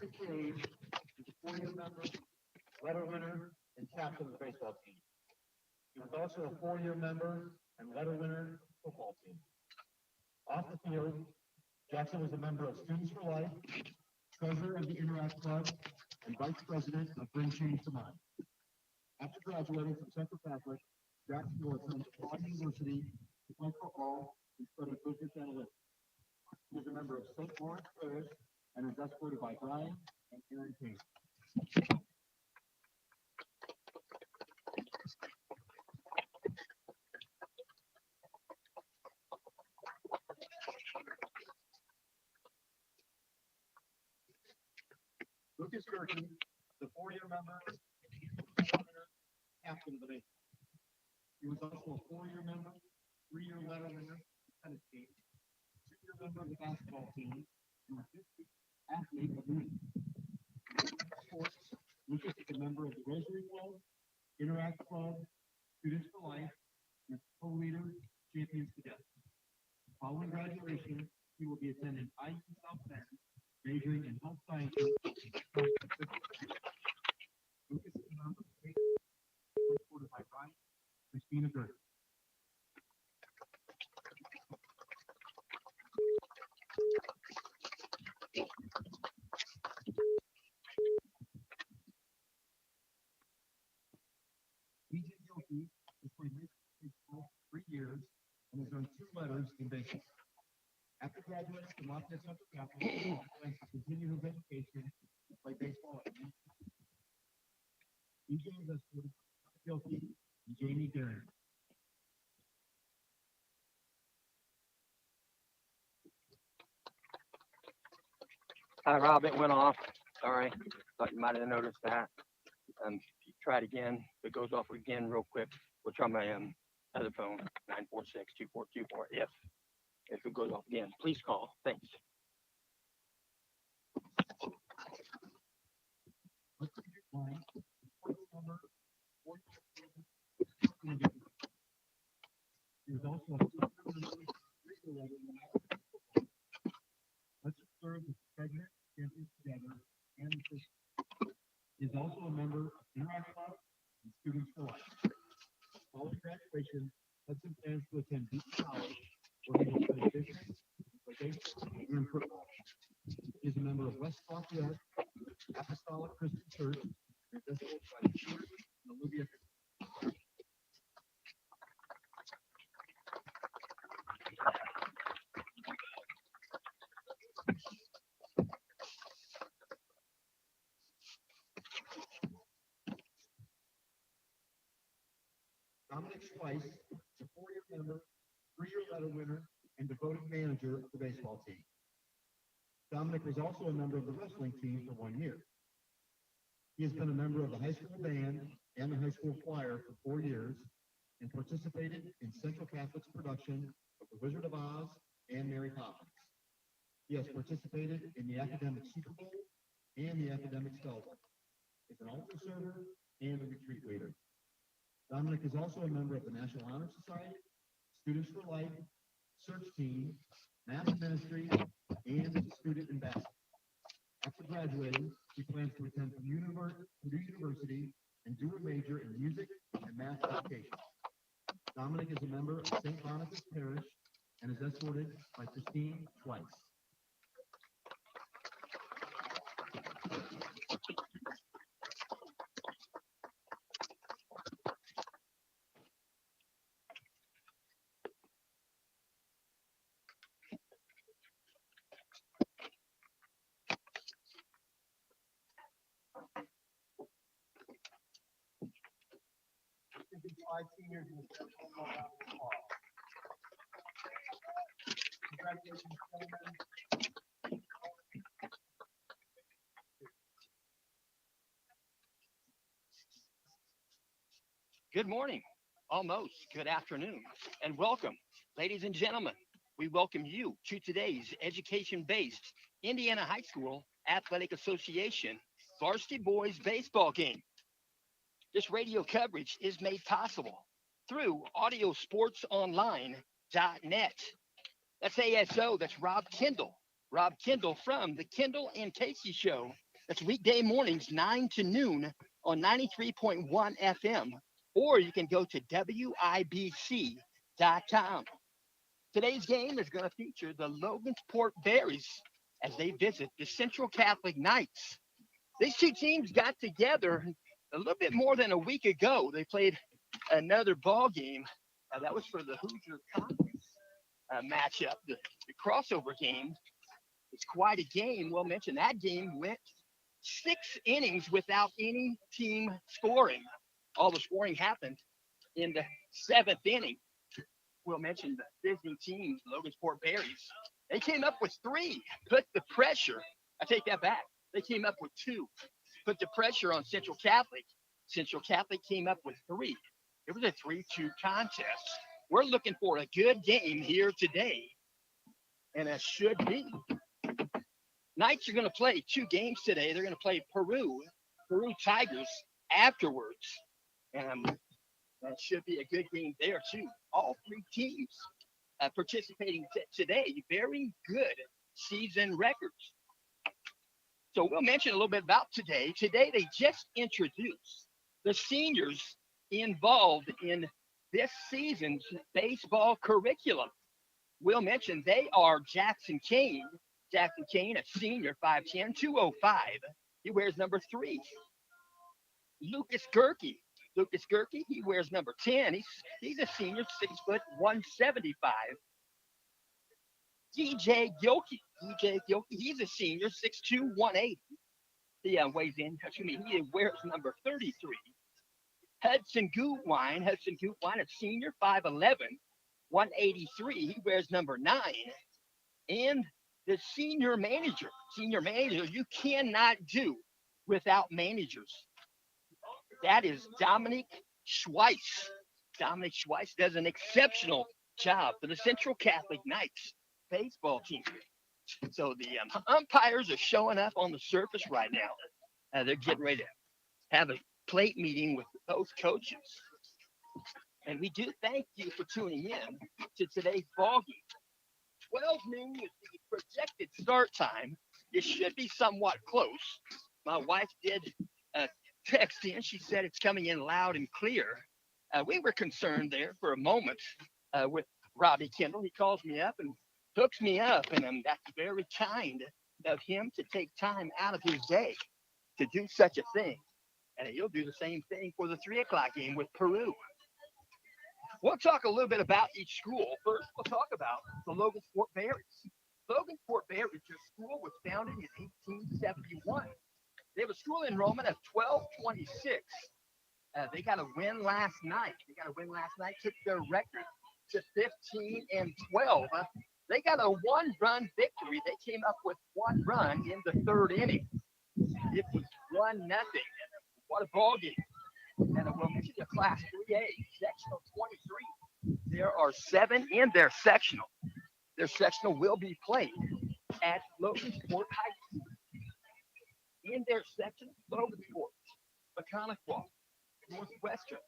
Cade is a 4-year member, letter winner, and captain of the baseball team. He was also a 4-year member and letter winner of the football team. Off the field, Jackson was a member of Students for Life, treasurer of the Interact Club, and vice president of Bring Change to Mind. After graduating from Central Catholic, Jackson will attend Broad University to play football and study business analytics. He is a member of St. Lawrence Parish and is escorted by Brian and Aaron King. Lucas Gerke, the 4-year member, captain of the baseball. He was also a 4-year member, 3-year letter winner, tennis team, 2-year member of the basketball team, and a 5th athlete of the week. Sports, Lucas is a member of the Rosary Club, Interact Club, Students for Life, and co-leader, Champions Together. Following graduation, he will be attending IU South Bend, majoring in health sciences. Lucas is a member of the state, supported by Brian, Christina Gerke. BJ Gilkey has played baseball for 3 years and has earned 2 letters in baseball. After graduating from Lafayette Central Catholic, he plans to continue his education and play baseball at BJ is escorted by Gilkey and Jamie Guerin. Hi, Rob. It went off. Sorry. Thought you might have noticed that. If you try it again, if it goes off again real quick, we'll try my other phone, 946-2424. If it goes off again, please call. Thanks. He was also a let's serve the pregnant Champions Together and he is also a member of Interact Club and Students for Life. Following graduation, Hudson plans to attend Beacon College, where he will study business, play baseball, and football. He is a member of West Lafayette Apostolic Christian Church and is escorted by Peter and Olivia. Dominic Schweiss is a 4-year member, 3-year letter winner, and devoted manager of the baseball team. Dominic was also a member of the wrestling team for 1 year. He has been a member of the high school band and the high school choir for 4 years and participated in Central Catholic's production of The Wizard of Oz and Mary Poppins. He has participated in the academic Super Bowl and the academic Spellbook. Is an altar server and a retreat leader. Dominic is also a member of the National Honor Society, Students for Life, Search Team, Mass Ministry, and is a student ambassador. After graduating, he plans to attend Purdue University and do a major in music and math education. Dominic is a member of St. Boniface Parish and is escorted by Christine Schweiss. Five seniors in the one more round of applause. Congratulations, gentlemen. Good morning, almost good afternoon, and welcome, ladies and gentlemen. We welcome you to today's education-based Indiana High School Athletic Association Varsity Boys Baseball game. This radio coverage is made possible through audiosportsonline.net. That's ASO, that's Rob Kendall. Rob Kendall from the Kendall and Casey Show That's weekday mornings, 9 to noon on 93.1 FM, or you can go to WIBC.com. Today's game is going to feature the Logansport Berries as they visit the Central Catholic Knights. These two teams got together a little bit more than a week ago. They played another ball game. That was for the Hoosier Conference matchup. The crossover game. It's quite a game. We'll mention that game went 6 innings without any team scoring. All the scoring happened in the 7th inning. We'll mention the visiting teams, Logansport Berries. They came up with 3, put the pressure. I take that back. They came up with 2, put the pressure on Central Catholic. Central Catholic came up with 3. It was a 3-2 contest. We're looking for a good game here today, and it should be. Knights are going to play 2 games today. They're going to play Peru Tigers afterwards, and that should be a good game there too. All 3 teams participating today, very good season records. So we'll mention a little bit about today. Today they just introduced the seniors involved in this season's baseball curriculum. We'll mention they are Jackson Kane. Jackson Kane, a senior, 5'10", 205. He wears number 3. Lucas Gerke. Lucas Gerke, he wears number 10. He's a senior, 6 foot, 175. DJ Gilkey. He's a senior, 6'2", 180. He weighs in, he wears number 33. Hudson Gutwine, a senior, 5'11", 183. He wears number 9. And the senior manager, you cannot do without managers. That is Dominic Schweiss. Dominic Schweiss does an exceptional job for the Central Catholic Knights baseball team. So the umpires are showing up on the surface right now. They're getting ready to have a plate meeting with both coaches. And we do thank you for tuning in to today's ball game. 12 noon is the projected start time. It should be somewhat close. My wife did text in. She said it's coming in loud and clear. We were concerned there for a moment with Robbie Kendall. He calls me up and hooks me up, and that's very kind of him to take time out of his day to do such a thing. And he'll do the same thing for the 3 o'clock game with Peru. We'll talk a little bit about each school. First, we'll talk about the Logansport Berries. Logansport Berries, their school was founded in 1871. They have a school enrollment of 1226. They got a win last night. Took their record to 15-12. They got a 1-run victory. They came up with 1 run in the 3rd inning. It was 1-0. What a ball game. And we'll mention the Class 3A, Sectional 23. There are 7 in their sectional. Their sectional will be played at Logansport High School. In their section, Logansport, Mechanical, Northwestern,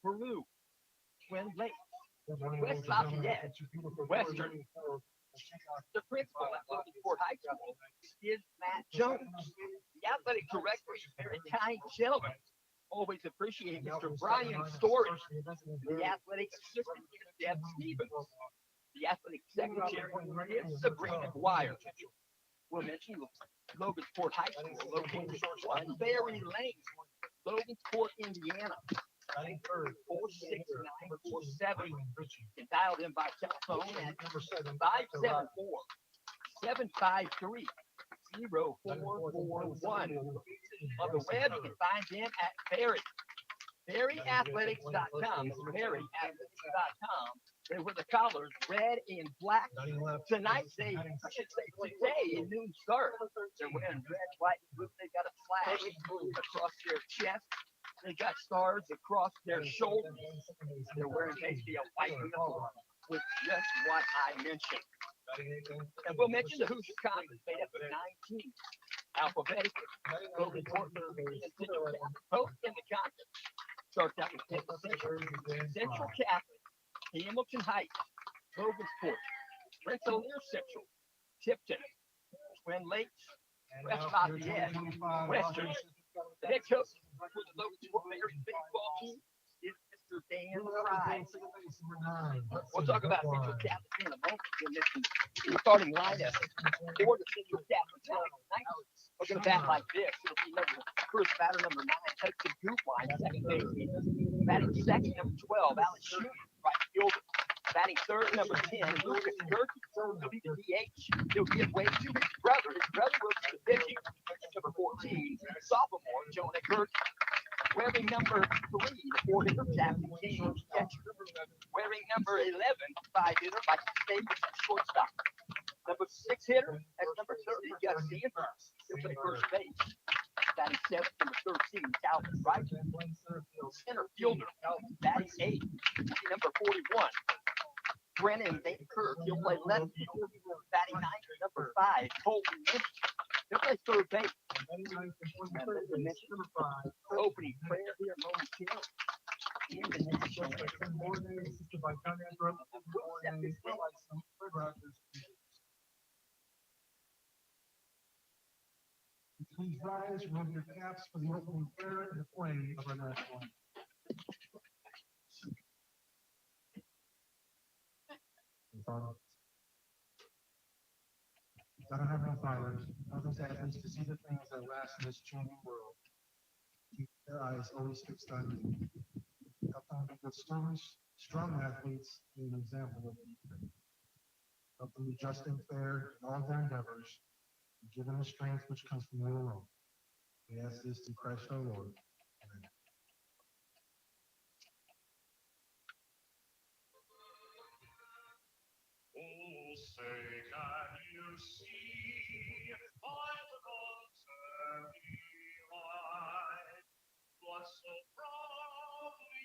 Peru, Twin Lakes, West Lafayette, Western. The principal at Logansport High School is Matt Jones. The athletic director is a very kind gentleman. Always appreciate Mr. Brian Story. The athletic assistant is Deb Stevens. The athletic secretary is Sabrina Dwyer. We'll mention Logansport High School, located at 1 Berry Lane, Logansport, Indiana. 46947. You can dial them by telephone at 574-753-0441. On the web, you can find them at berryathletics.com. berryathletics.com. They were the colors, red and black. Tonight, today, a noon start. They're wearing red, white, and blue. They've got a flag across their chest. They got stars across their shoulders. They're wearing basically a white uniform with just what I mentioned. And we'll mention the Hoosier Conference made up of 9 teams. Alphabetically, Logansport, both in the conference. Starts out with Central Catholic, Hamilton Heights, Logansport, Rensselaer Central, Tipton, Twin Lakes, West Lafayette, Western. The head coach for the Logansport Bears baseball team is Mr. Dan Fry. We'll talk about central captains in a moment. The starting lineup for the central captains tonight are going to bat like this. It'll be first batter number 9, Hudson Goodwine, second baseman. Batting second, number 12, Alex Schumer, right fielder. Batting third, number 10, Lucas Gerke. He'll be the DH. He'll give way to his brother. His brother will be the pitching. Number 14, sophomore, Jonah Gerke. Wearing number 3, the 4-hitter, Jackson King, catcher. Wearing number 11, 5-hitter, Mike Davis, shortstop. Number 6 hitter, that's number 30, Gus Sanford. He'll play first base. Batting 7th, number 13, Calvin Wright. Center fielder, batting 8, number 41. Brennan Baker, he'll play left field. Batting 9, number 5, Colton Mitchell. He'll play third base. Opening prayer here momentarily. In the national anthem. Please rise, remove your caps for the opening prayer and the playing of our national anthem. God of heavenly Father, help us athletes to see the things that last in this changing world. Keep their eyes always fixed on you. Help them be good students, strong athletes, and an example of leadership. Help them be just and fair in all their endeavors, and give them the strength which comes from you alone. We ask this through Christ our Lord. Amen. Oh, say, can you see by the dawn's early light what so proudly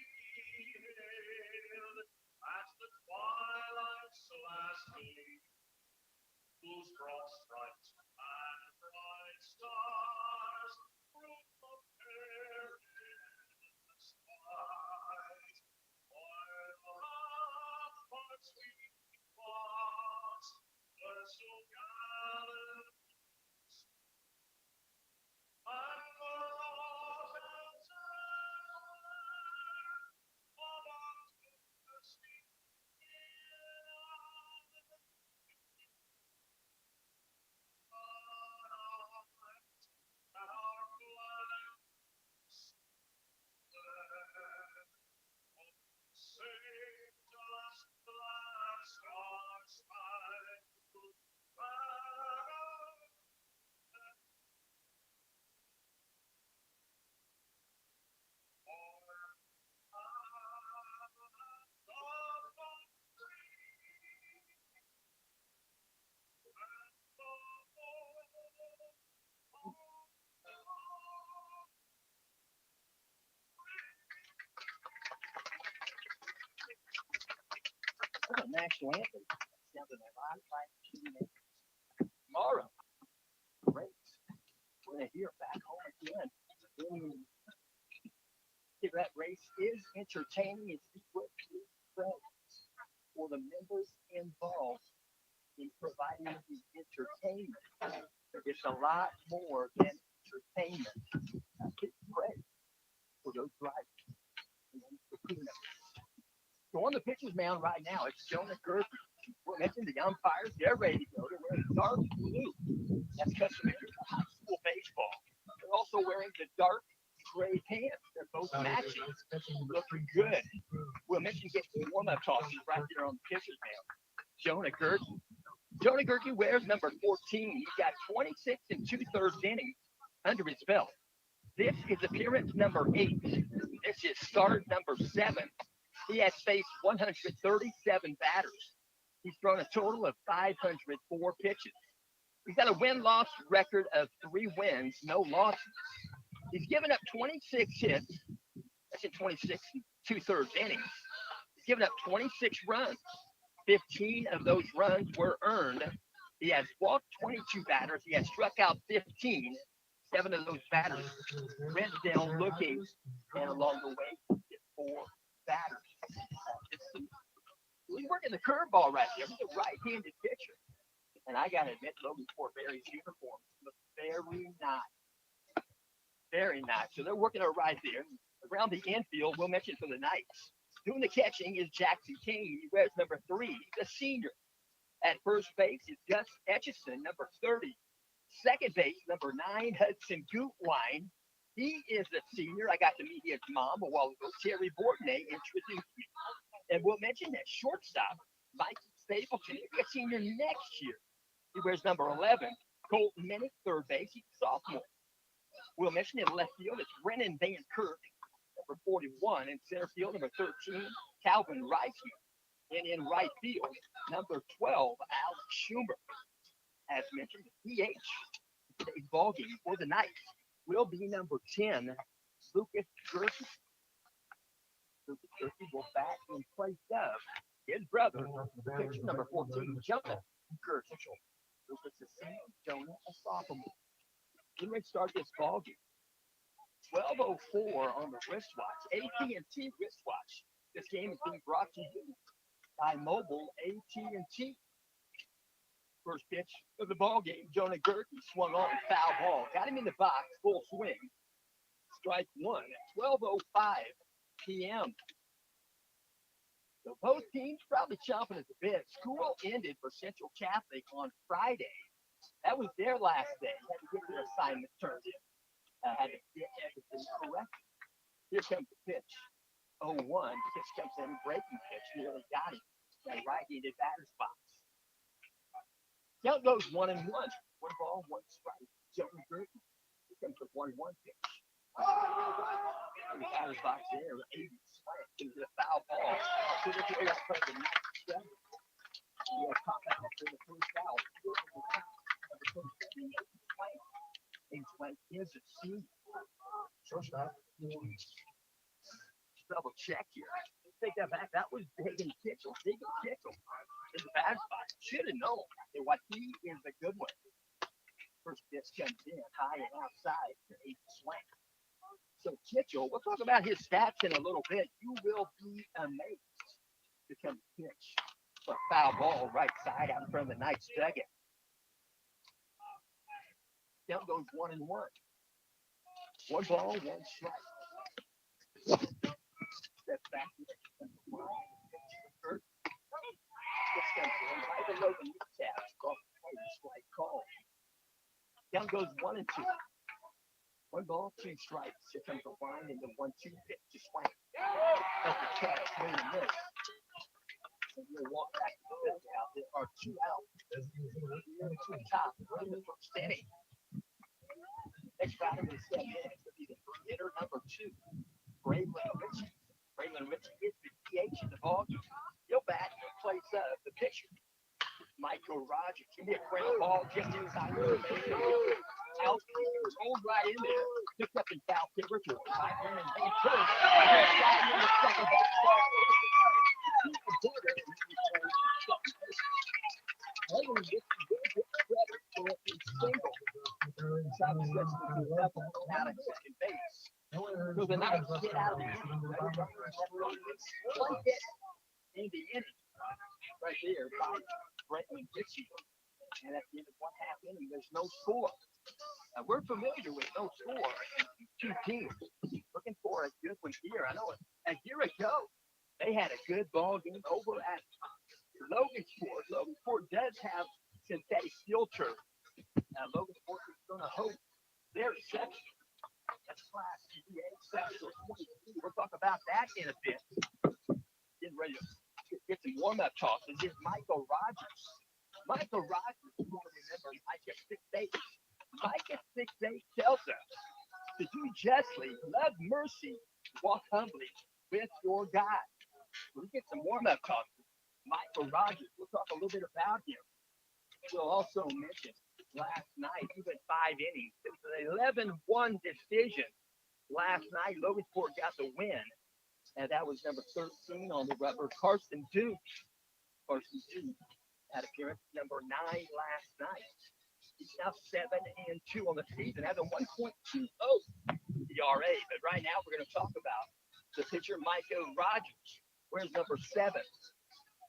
we hailed at the twilight's last gleam, whose broad stripes and bright stars broke the perilous fight, while the ramparts we fast were so gallant, and the rockets among the sea. And our flags saved us the last star-spangled banner. That's a national anthem. Sounds in my mind, tomorrow, great. We're going to hear it back home again. That race is entertaining. It's equipped with friends for the members involved in providing the entertainment. It's a lot more than entertainment. Pray for those drivers. So on the pitcher's mound right now, it's Jonah Gerke. We mentioned the umpires, they're ready to go. They're wearing dark blue. That's customary for high school baseball. They're also wearing the dark gray pants. They're both matching. Looking good. We'll mention getting warm-up tosses right there on the pitcher's mound. Jonah Gerke. Jonah Gerke wears number 14. He's got 26 and 2/3 innings under his belt. This is appearance number 8. This is start number 7. He has faced 137 batters. He's thrown a total of 504 pitches. He's got a win-loss record of 3 wins, no losses. He's given up 26 hits. That's in 26 and 2/3 innings. He's given up 26 runs. 15 of those runs were earned. He has walked 22 batters. He has struck out 15. 7 of those batters went down looking, and along the way, 4 batters. He's working the curveball right there. He's a right-handed pitcher. And I got to admit, Logansport Bears uniforms look Very nice. Very nice. So they're working it right there. Around the infield, we'll mention for the Knights. Doing the catching is Jackson King. He wears number 3. He's a senior. At first base is Gus Etchison, number 30. Second base, number 9, Hudson Gutwine. He is a senior. I got to meet his mom a while ago. Terry Bortney introduced me. And we'll mention that shortstop, Mike Stapleton, he'll be a senior next year. He wears number 11. Colton Minnick, third base. He's a sophomore. We'll mention in left field, it's Brennan Van Kirk, number 41. In center field, number 13, Calvin Reisman. And in right field, number 12, Alex Schumer. As mentioned, DH, today's ball game for the Knights will be number 10, Lucas Gerke. Lucas Gerke will bat in place of his brother, pitcher number 14, Jonah Gerke. Lucas is senior, Jonah a sophomore. Then we start this ball game. 12:04 on the wristwatch, AT&T wristwatch. This game is being brought to you by mobile AT&T. First pitch of the ball game, Jonah Gerke swung on, foul ball. Got him in the box, full swing. Strike one at 12:05 p.m. So both teams probably chomping at the bit. School ended for Central Catholic on Friday. That was their last day. Had to get their assignment turned in. Had to get everything corrected. Here comes the pitch. 0-1. Pitch comes in, breaking pitch. Nearly got him. That right-handed batter's box. Count goes 1-1. One ball, one strike. Jonah Gerke. Here comes the 1-1 pitch. The batter's box there. 80 slant. Into the foul ball. So this way up front of the 97. He'll pop out for the first out. And Swank is a senior. Shortstop. Double check here. Let's take that back. That was Hagen Kitchell. Hagen Kitchell in the bad spot. Should have known that what he is a good one. First pitch comes in high and outside to 8 Swank. So Kitchell, we'll talk about his stats in a little bit. You will be amazed. Here comes the pitch. For a foul ball right side out in front of the Knights dugout. Count goes 1-1. One ball, one strike. Step back. First. This comes in right below the kneecaps. Strike call. Count goes 1-2. One ball, two strikes. Here comes the line and the 1-2 pitch to Swank. That's a catch, swing and miss. And we'll walk back to the dugout. There are 2 out. To the top, in the first inning. Next batter to step in is going to be the hitter number 2, Braylon Ritchie. Braylon Ritchie is the DH in the ballgame. He'll bat in place of the pitcher, Michael Rogers. He'll be a great ball just inside the base. Out, rolled right in there, picked up in foul territory. Right in and Van Kirk. Sliding in the second base. Braylon Ritchie will get credit for a single. Out of second base. So the Knights get out of the inning. One hit in the inning. Right there by Braylon Ritchie. And at the end of one half inning, there's no score. Now, we're familiar with no score. 2 teams looking for a good one here. I know a year ago, they had a good ball game over at Logansport. Logansport does have synthetic field turf. Logansport is going to host their section. That's Class CBA Section 22. We'll talk about that in a bit. Getting ready to get some warm-up tosses is Michael Rogers. Michael Rogers, you want to remember Mike at 6'8". Mike at 6'8" tells us to do justly, love mercy, walk humbly with your God. We'll get some warm-up tosses. Michael Rogers, we'll talk a little bit about him. We'll also mention last night, he went 5 innings. It was an 11-1 decision. Last night, Logansport got the win. And that was number 13 on the rubber, Carson Duke. Carson Duke had appearance number 9 last night. He's now 7-2 on the season, has a 1.20 ERA. But right now, we're going to talk about the pitcher, Michael Rogers. Where's number 7?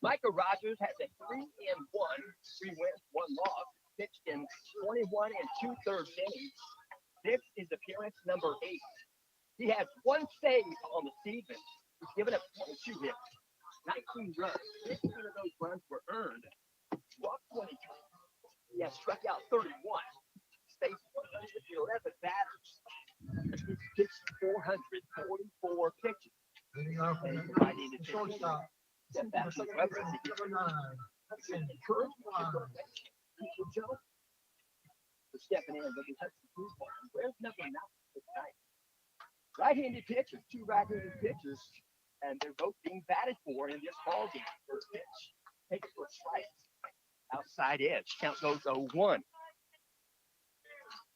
Michael Rogers has a 3-1, 3 wins, 1 loss, pitched in 21 and 2/3 innings. This is appearance number 8. He has 1 save on the season. He's given up 22 hits, 19 runs. 15 of those runs were earned. Walked 23. He has struck out 31. Faced 111 batters. He's pitched 444 pitches. Leading off And with he's providing the the shortstop. Step back to Weber as he gets Number 9. encouragement to go back. People Jones for stepping in, but he has to prove one. Where's number 9 tonight? Right-handed pitchers, 2 right-handed pitchers, and they're both being batted for in this ball game. First pitch, take it for a strike. Outside edge, count goes 0-1.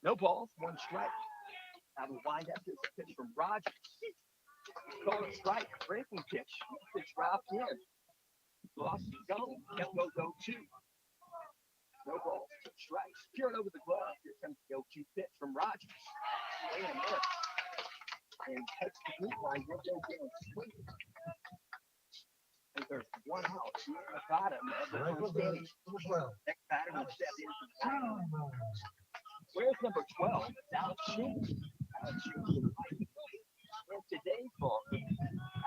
No balls, 1 strike. Now the windup is a pitch from Rogers. Call it strike, breaking pitch. Pitch dropped in. Lost the zone. Count goes 0-2. No balls, 2 strikes. Peering over the glove. Here comes the 0-2 pitch from Rogers. Wait a minute. And takes the blue line. We'll go down swinging. And there's 1 out. Here at the bottom of the first inning. Next batter will step in for the line. Where's number 12? It's Alex Schumer. Alex Schumer. In today's ball game,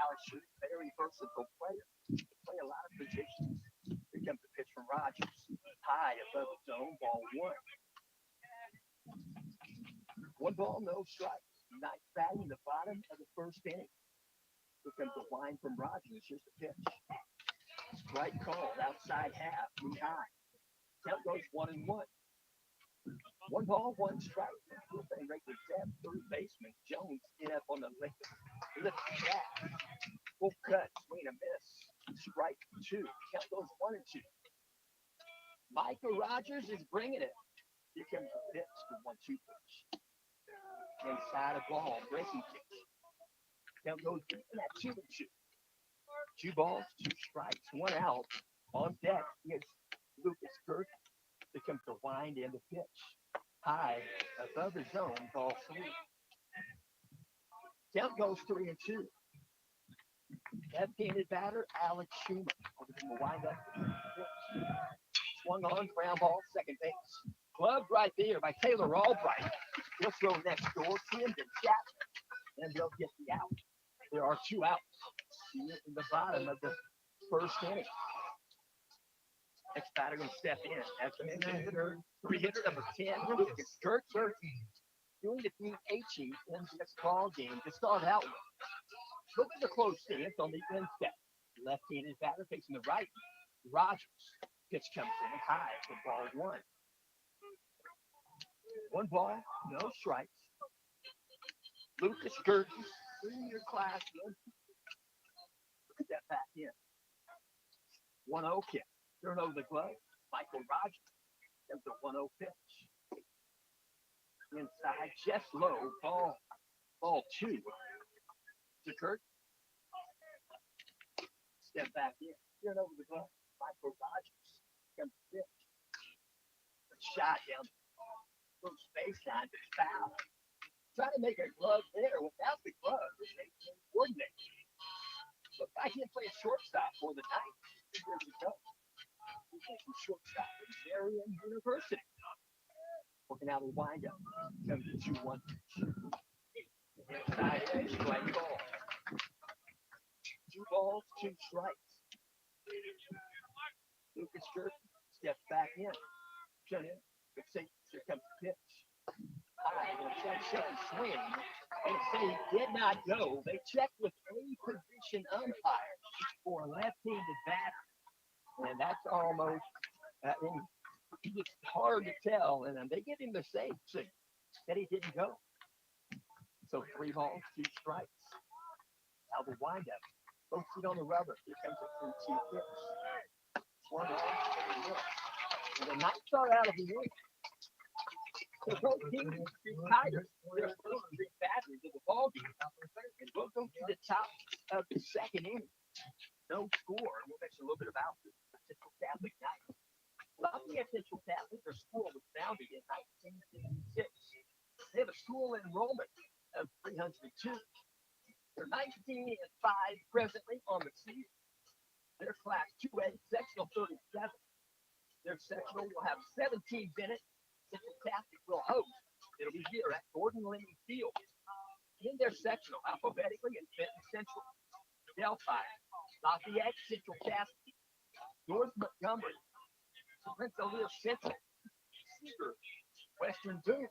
Alex Schumer, very versatile player. Play a lot of positions. Here comes the pitch from Rogers. High above the zone, ball 1. 1 ball, no strikes. Nice batting the bottom of the first inning. Here comes the line from Rogers. Here's the pitch. Strike called outside half, too high. Count goes 1-1. 1 ball, 1 strike. Bullpen regular depth, third baseman Jones in up on the lift jab. Full cut, swing and miss. Strike 2. Count goes 1-2. Michael Rogers is bringing it. Here comes the pitch, the 1-2 pitch. Inside a ball, breaking pitch. Count goes at 2-2. 2 balls, 2 strikes, 1 out. On deck is Lucas Kirk. Here comes the wind and the pitch. High above the zone, ball 3. Count goes 3-2. Left-handed batter, Alex Schumer. Over to the wind up. Swung on, ground ball, second base. Gloved right there by Taylor Albright. He'll throw next door, trimmed and Chapman, and they'll get the out. There are 2 outs. In the bottom of the first inning. Next batter going to step in. As the hitter, 3-hitter number 10, Lucas Kirk. Doing the DHing in this ball game to start out with. Look at the close stance on the instep. Left-handed batter facing the right. Rogers. Pitch comes in high for ball 1. 1 ball, no strikes. Lucas Kirk, senior class. Step back in. 1-0 kick. Turn over the glove. Michael Rogers. That's a 1-0 pitch. Inside, just low. Ball 2. To Kirk. Step back in. Turn over the glove. Michael Rogers. Comes the pitch. A shot down the first baseline. It's foul. Trying to make a glove there without the glove. They can't coordinate. Look, I can't play a shortstop for the Knights. Here we go. He's making shortstop at Marion University. Working out a windup. Comes to 2-1. Inside edge, strike ball. 2 balls, 2 strikes. Lucas Kirk steps back in. Shut in. Here comes the pitch. Check swing. They say he did not go. They checked with a position umpire for a left-handed batter. And that's almost, it's hard to tell. And they give him the safe signal that he didn't go. So 3 balls, 2 strikes. Now the windup. Both feet on the rubber. Here comes the 3-2 pitch. Swung on. And the Knights are out of the inning. So both teams retired their first 3 batters of the ball game. And we'll go to the top of the second inning. No score. We'll mention a little bit about the Central Catholic Knights. Lafayette Central Catholic, their school was founded in 1966. They have a school enrollment of 302. They're 19-5 presently on the season. They're class 2A, sectional 37. Their sectional will have 7 teams in it. Central Catholic will host. It'll be here at Gordon Lindy Field. In their sectional, alphabetically, and Benton Central, Delphi, Lafayette, Central Catholic, North Montgomery, Rensselaer Central, Seeger, Western Boone.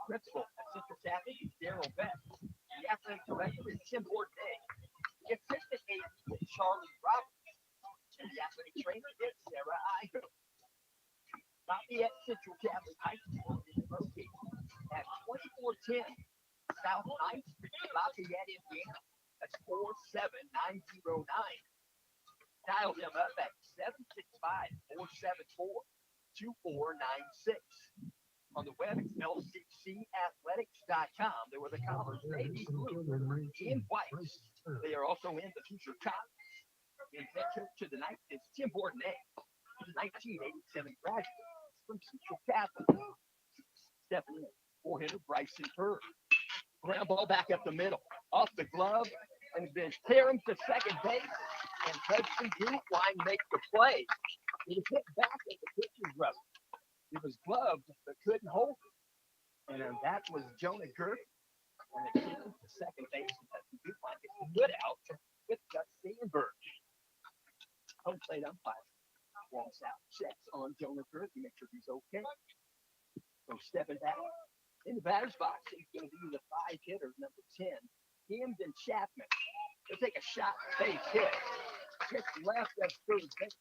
Principal at Central Catholic is Daryl Beck. The athletic director is Tim Bourdain. The assistant AD is Charlie Roberts. And the athletic trainer is Sarah Igo. Lafayette Central Catholic High School is located at 2410 South 9th Street, Lafayette, Indiana. That's 47909. Dial them up at 765-474-2496. On the web, it's lccathletics.com. There were the collars, navy blue, in white. They are also in the future college. And head coach to the Knights is Tim Bourdain, the 1987 graduate from Central Catholic. Stepping in, four-hitter Bryson Bird. Ground ball back up the middle, off the glove, and then clear him to second base. And Hudson Greenwine makes the play. It was hit back at the pitcher's rubber. It was gloved, but couldn't hold it. And that was Jonah Gert. And it hit him to second base. And Hudson Greenwine gets the good out with Gus Sandberg. Home plate umpire walks out, checks on Jonah Gert to make sure he's okay. So stepping back in the batter's box, he's going to be the 5-hitter, number 10, Camden Chapman. He'll take a shot, base hit. Hits left at third base.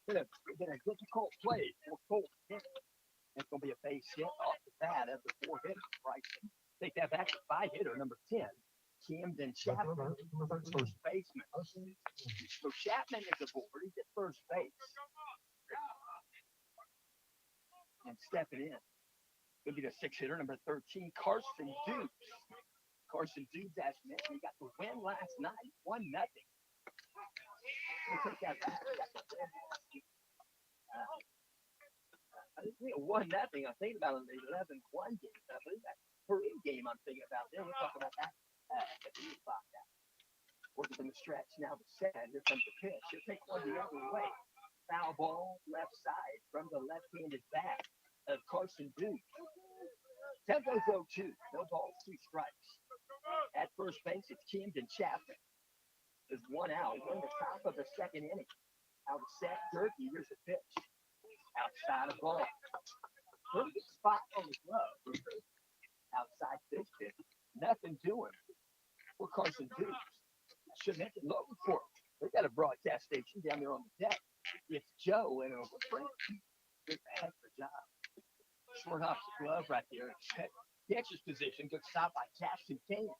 Been a difficult play for Colt. It's going to be a base hit off the bat of the 4-hitter, Bryson. Take that back to 5-hitter, number 10, Camden Chapman, first baseman. So Chapman is aboard. He's at first base. And stepping in, going to be the 6-hitter, number 13, Carson Dukes. Carson Dukes, as mentioned, he got the win last night, 1-0. We'll take that back. I didn't think of 1-0. I'm thinking about the 11-1 game. I believe that Peru game I'm thinking about. Then we'll talk about that at the 8 o'clock now. Working from the stretch. Now the set. Here comes the pitch. He'll take one the other way. Foul ball left side from the left-handed bat of Carson Dukes. Tempo's 0-2. No balls, 2 strikes. At first base, it's Camden Chapman. There's 1 out. We're in the top of the second inning. Out of set, Durkee. Here's the pitch. Outside of ball. Perfect spot on the glove. Outside pitch. Nothing doing for Carson Dukes. Should mention Logansport. They got a broadcast station down there on the deck. It's Joe and over Frank. Good heck of a job. Short off the glove right there. Catcher's position. Good stop by Jackson Kane.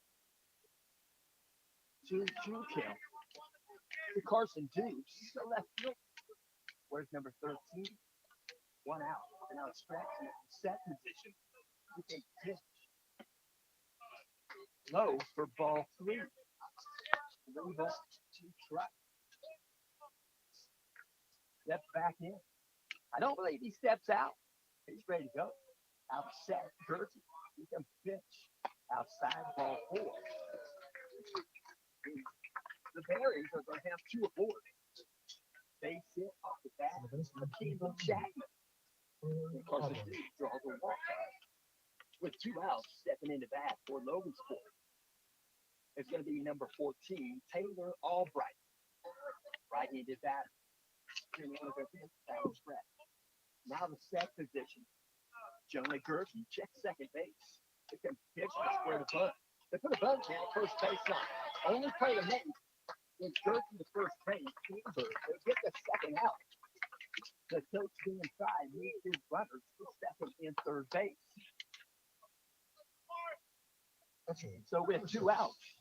2-2 count. To Carson Dukes. The left field. Where's number 13? 1 out. And now it's stretch in set position. You can pitch. Low for ball 3. 3 balls, 2 strikes. Steps back in. I don't believe he steps out. He's ready to go. Out set, Gertie. He can pitch. Outside ball 4. The Berries are going to have 2 aboard. Base hit off the bat of Camden Chapman. And Carson Dukes draws a walk. With 2 outs, stepping into bat for Logansport. It's going to be number 14, Taylor Albright. Right-handed batter. Now the set position. Jonah Gertie checks second base. They can pitch to square the bunt. They put a bunt down at first base line. Only play to make is Gertie to first base. They get the second out. The coach being inside needs his runners for second and third base. So with 2 outs,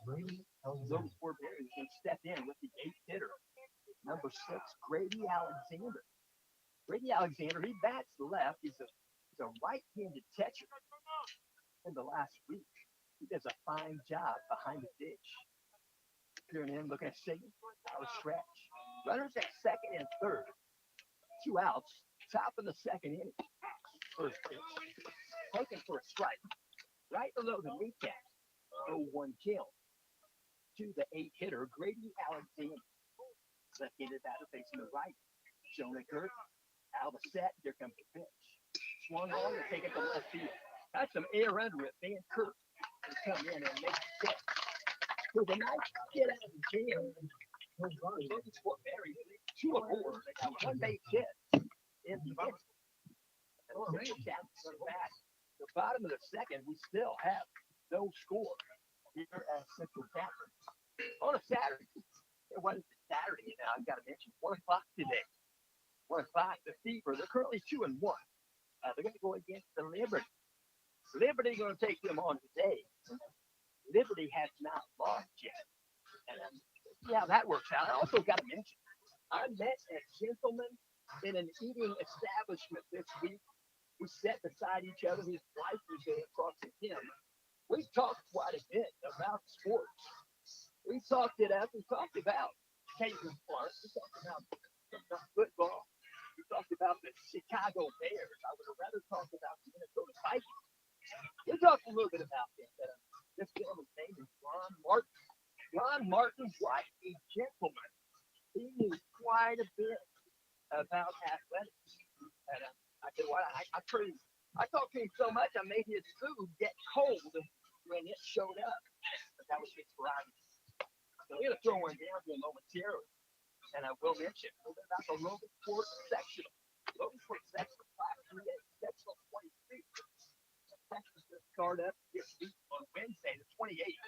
Logansport Berries can step in with the 8th hitter, number 6, Grady Alexander. Grady Alexander, he bats left. He's a right-handed catcher. In the last week, he does a fine job behind the dish. Peering in, looking at Sigmund, out of stretch. Runners at second and third. 2 outs, top of the second inning. First pitch, taken for a strike. Right below the kneecap. 0-1 kill. To the 8th hitter, Grady Alexander. Left-handed batter facing the right. Jonah Gert. Out of the set, here comes the pitch. Swung on and take it to left field. Got some air under it. Van Kirk will come in and make the catch. So the Knights get out of the jam. Logansport Berry leads 2-4. They got one base hit in the inning. And it's down to the back. The bottom of the second, we still have no score here at Central Catholic. On a Saturday, it wasn't Saturday, you know, I've got to mention 1 o'clock today. 1 o'clock, the Fever, they're currently 2-1. They're going to go against the Liberty. Liberty going to take them on today. Liberty has not lost yet. And see how that works out. I also got to mention, I met a gentleman in an eating establishment this week. We sat beside each other. His wife was there across from him. We talked quite a bit about sports. We talked it up. We talked about Caitlin Clark. We talked about football. We talked about the Chicago Bears. I would have rather talked about the Minnesota Vikings. We talked a little bit about this. This gentleman's name is Ron Martin. Ron Martin's like a gentleman. He knew quite a bit about athletics. And I said, well, I talked to him so much, I made his food get cold when it showed up. But that was his prerogative. So we're going to throw one down here momentarily. And I will mention a little bit about the Logansport sectional. Logansport sectional 538, sectional 23. Texas will start up this week on Wednesday, the 28th.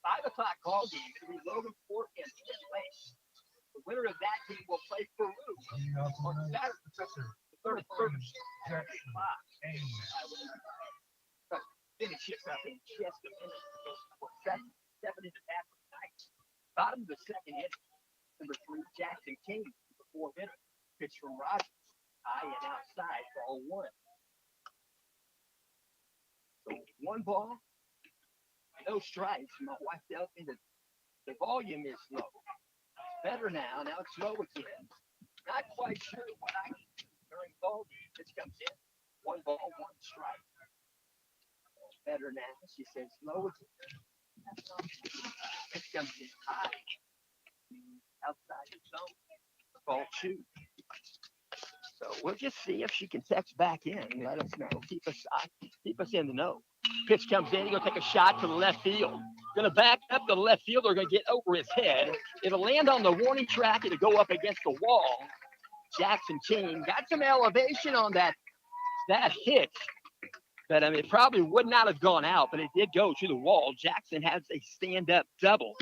5 o'clock call game. It'll be Logansport and Twin Lakes. The winner of that team will play Peru on Saturday, the 31st. Finish it up in just a minute. We're stepping into that for tonight. Bottom of the second inning. Number 3, Jackson King, the 4th hitter. Pitch from Rogers. High and outside, ball 1. So 1 ball, no strikes. My wife tells me that the volume is low. Better now. Now it's low again. Not quite sure what I can do during ball game. Pitch comes in. 1 ball, 1 strike. Better now. She says low again. Pitch comes in high. Outside the zone. Ball 2. So we'll just see if she can text back in and let us know. Keep us in the know. Pitch comes in. He's going to take a shot to the left field. Going to back up the left fielder. Going to get over his head. It'll land on the warning track. It'll go up against the wall. Jackson King got some elevation on that hit. But I mean, it probably would not have gone out, but it did go to the wall. Jackson has a stand-up double.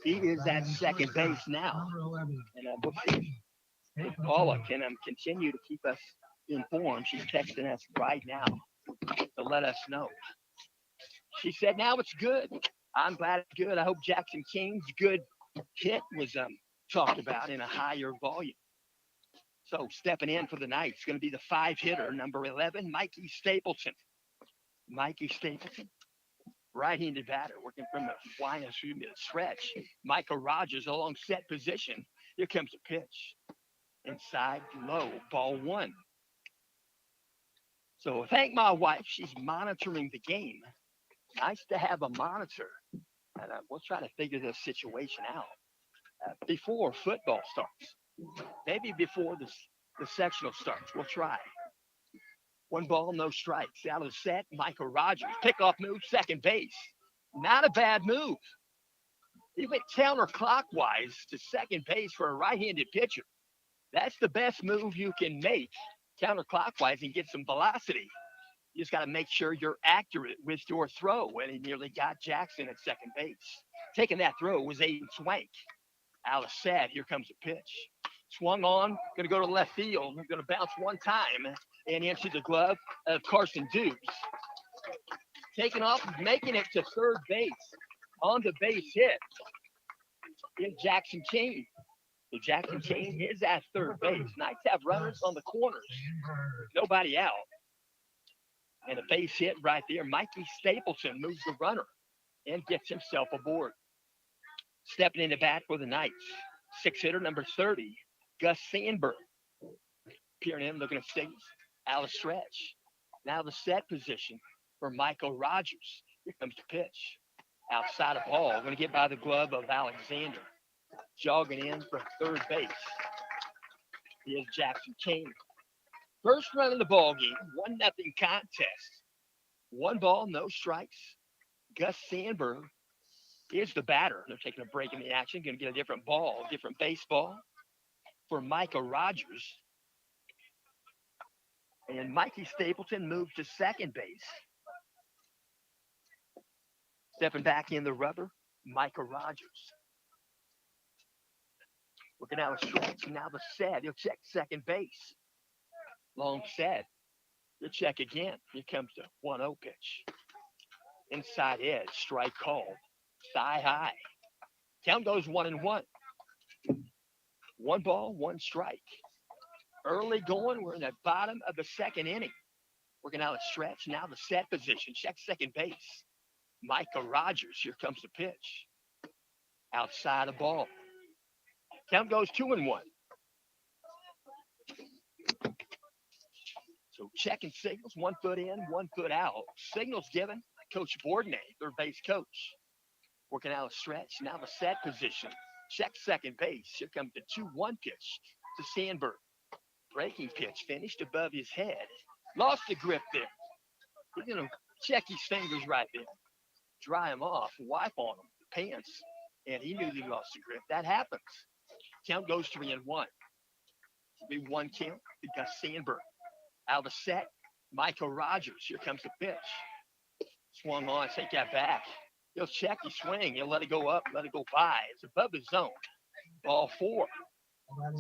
He is at second base now. And we'll see if Paula can continue to keep us informed. She's texting us right now to let us know. She said, now it's good. I'm glad it's good. I hope Jackson King's good hit was talked about in a higher volume. So stepping in for the night is going to be the 5 hitter, number 11, Mikey Stapleton. Mikey Stapleton, right-handed batter, working from the flying through the stretch. Michael Rogers along set position. Here comes a pitch. Inside, low, ball 1. So thank my wife. She's monitoring the game. Nice to have a monitor. And we'll try to figure this situation out before football starts. Maybe before the sectional starts. We'll try. 1 ball, no strikes. Out of the set, Michael Rogers. Pickoff move, second base. Not a bad move. He went counterclockwise to second base for a right-handed pitcher. That's the best move you can make, counterclockwise, and get some velocity. You just got to make sure you're accurate with your throw. And he nearly got Jackson at second base. Taking that throw was Aiden Swank. Out of set, here comes a pitch. Swung on, going to go to left field. Going to bounce 1 time and into the glove of Carson Dukes. Taking off, making it to third base. On the base hit is Jackson King. So Jackson King is at third base. Knights have runners on the corners. Nobody out. And a base hit right there. Mikey Stapleton moves the runner and gets himself aboard. Stepping in the bat for the Knights. 6 hitter, number 30. Gus Sandberg, peering in, looking at things. Out of stretch. Now the set position for Michael Rogers. Here comes the pitch. Outside of ball. Going to get by the glove of Alexander. Jogging in from third base. Here's Jackson King. First run of the ball game, 1-0 contest. One ball, no strikes. Gus Sandberg is the batter. They're taking a break in the action, going to get a different ball, different baseball for Micah Rogers. And Mikey Stapleton moves to second base. Stepping back in the rubber, Micah Rogers. Looking out a stretch. Now the set. He'll check second base. Long set. He'll check again. Here comes the 1-0 pitch. Inside edge. Strike called. Thigh high. Count goes 1-1. One ball, one strike. Early going. We're in the bottom of the second inning. Working out a stretch. Now the set position. Check second base. Micah Rogers. Here comes the pitch. Outside the ball. Count goes 2-1. So checking signals, 1 foot in, 1 foot out. Signals given. Coach Bourdonnais, third base coach. Working out a stretch. Now the set position. Check second base. Here comes the 2-1 pitch to Sandberg. Breaking pitch finished above his head. Lost the grip there. He's going to check his fingers right there. Dry him off. Wipe on him. Pants. And he knew he lost the grip. That happens. Count goes 3-1. It'll be 1 count to Gus Sandberg. Out of the set, Michael Rogers. Here comes the pitch. Swung on, take that back. He'll check, he swing. He'll let it go up, let it go by. It's above the zone. Ball 4.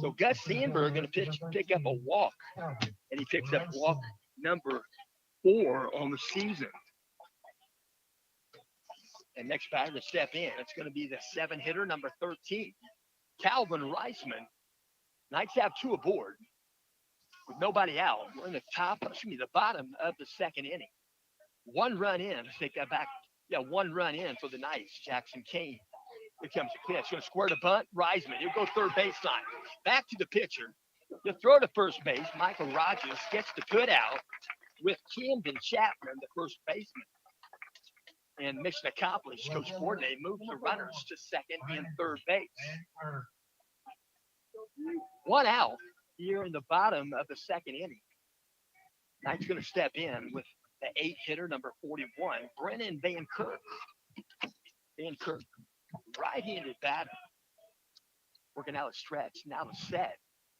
So Gus Sandberg going to pick up a walk. And he picks up walk number 4 on the season. And next batter to step in, it's going to be the 7-hitter, number 13, Calvin Reisman. Knights have 2 aboard with nobody out. We're in the bottom of the second inning. 1 run in. Let's take that back. Yeah, 1 run in for the Knights. Jackson Kane. Here comes the pitch. Going to square the bunt. Reisman. He'll go third baseline. Back to the pitcher. He'll throw to first base. Michael Rogers gets the put out with Camden Chapman, the first baseman. And mission accomplished. Coach Bourdonnais moves the runners to second and third base. 1 out here in the bottom of the second inning. Knight's going to step in with the 8-hitter, number 41, Brennan Van Kirk. Van Kirk, right-handed batter. Working out a stretch. Now the set.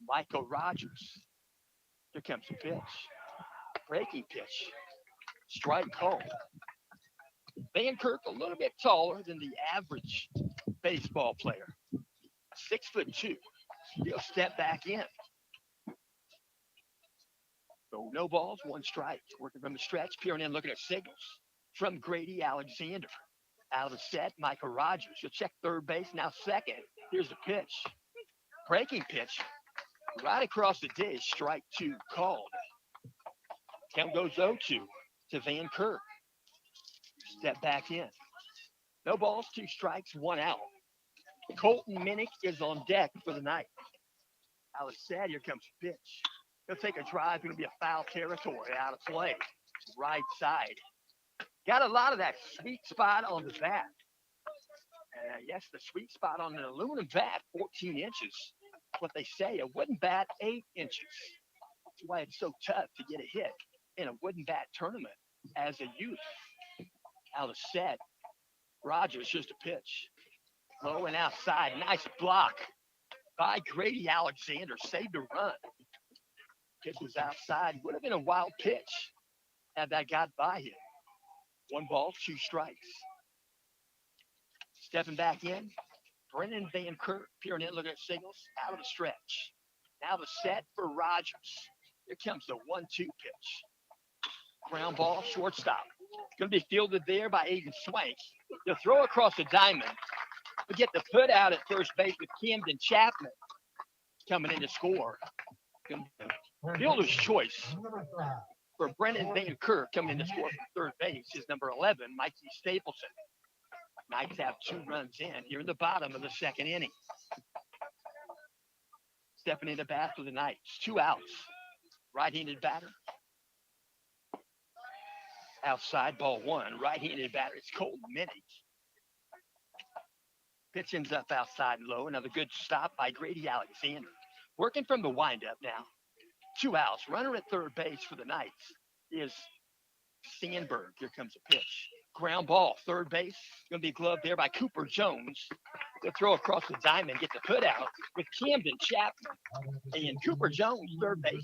Michael Rogers. Here comes the pitch. Breaking pitch. Strike call. Van Kirk a little bit taller than the average baseball player. 6'2". He'll step back in. So no balls, 1 strike. Working from the stretch, peering in, looking at signals from Grady Alexander. Out of the set, Michael Rogers. He'll check third base, now second. Here's the pitch. Breaking pitch. Right across the dish, strike 2 called. Count goes 0-2 to Van Kirk. Step back in. No balls, 2 strikes, 1 out. Colton Minnick is on deck for the night. Out of the set, here comes the pitch. He'll take a drive. Going to be a foul territory out of play. Right side. Got a lot of that sweet spot on the bat. Yes, the sweet spot on an aluminum bat, 14 inches. What they say, a wooden bat, 8 inches. That's why it's so tough to get a hit in a wooden bat tournament as a youth. Out of set. Rogers, just a pitch. Low and outside. Nice block by Grady Alexander. Saved a run. Pitch was outside. Would have been a wild pitch had that got by him. 1 ball, 2 strikes. Stepping back in. Brennan Van Kirk peering in, looking at signals. Out of the stretch. Now the set for Rogers. Here comes the 1-2 pitch. Ground ball, shortstop. Going to be fielded there by Aiden Swank. He'll throw across the diamond. We get the put out at first base with Camden Chapman coming in to score. Fielder's choice for Brennan Van Kirk coming in to score from third base is number 11, Mikey Stapleton. Knights have 2 runs in here in the bottom of the second inning. Stepping into bat for the Knights. 2 outs. Right-handed batter. Outside, ball 1. Right-handed batter. It's Colton Minnick. Pitch ends up outside and low. Another good stop by Grady Alexander. Working from the windup now. 2 outs. Runner at third base for the Knights is Sandberg. Here comes a pitch. Ground ball, third base. Going to be gloved there by Cooper Jones. They'll throw across the diamond, get the put out with Camden Chapman. And Cooper Jones, third baseman.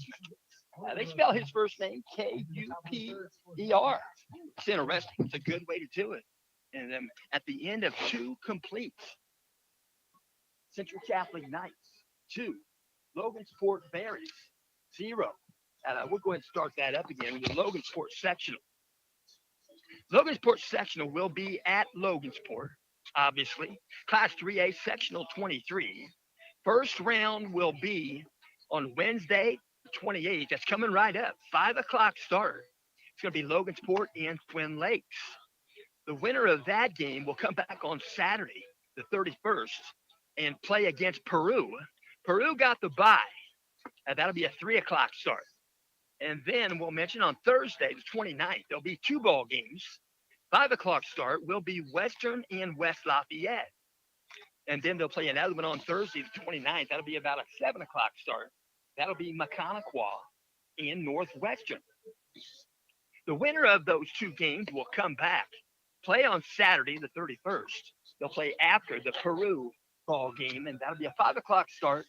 They spell his first name Kuper. It's interesting. It's a good way to do it. And then at the end of 2 completes, Central Catholic Knights 2, Logansport Berries 0. We'll go ahead and start that up again with the Logansport sectional. Logansport sectional will be at Logansport, obviously. Class 3A sectional 23. First round will be on Wednesday, the 28th. That's coming right up. 5 o'clock start. It's going to be Logansport and Twin Lakes. The winner of that game will come back on Saturday, the 31st, and play against Peru. Peru got the bye. That'll be a 3 o'clock start. And then we'll mention on Thursday, the 29th, there'll be 2 ball games. 5 o'clock start will be Western and West Lafayette. And then they'll play another one on Thursday, the 29th. That'll be about a 7 o'clock start. That'll be Maconaquah and Northwestern. The winner of those 2 games will come back, play on Saturday, the 31st. They'll play after the Peru ball game, and that'll be a 5 o'clock start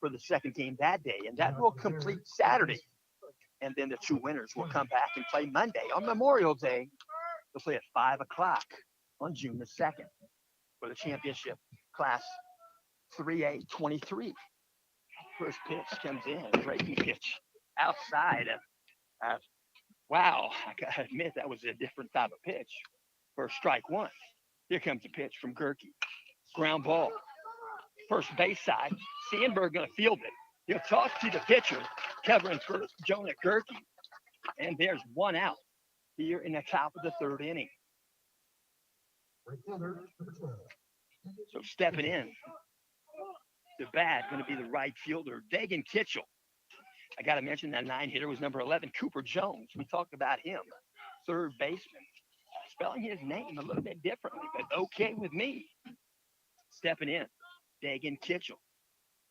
for the second game that day. And that will complete Saturday. And then the 2 winners will come back and play Monday. On Memorial Day, they'll play at 5 o'clock on June the 2nd for the championship class 3A 23. First pitch comes in, breaking pitch outside. Wow, I gotta admit that was a different type of pitch. First strike 1. Here comes the pitch from Gerke. Ground ball. First base side. Sandberg gonna field it. He'll toss to the pitcher, covering for Jonah Gerke. And there's 1 out here in the top of the 3rd inning. So stepping in, the bat going to be the right fielder, Dagan Kitchell. I got to mention that 9 hitter was number 11, Cooper Jones. We talked about him, 3rd baseman. Spelling his name a little bit differently, but okay with me. Stepping in, Dagan Kitchell,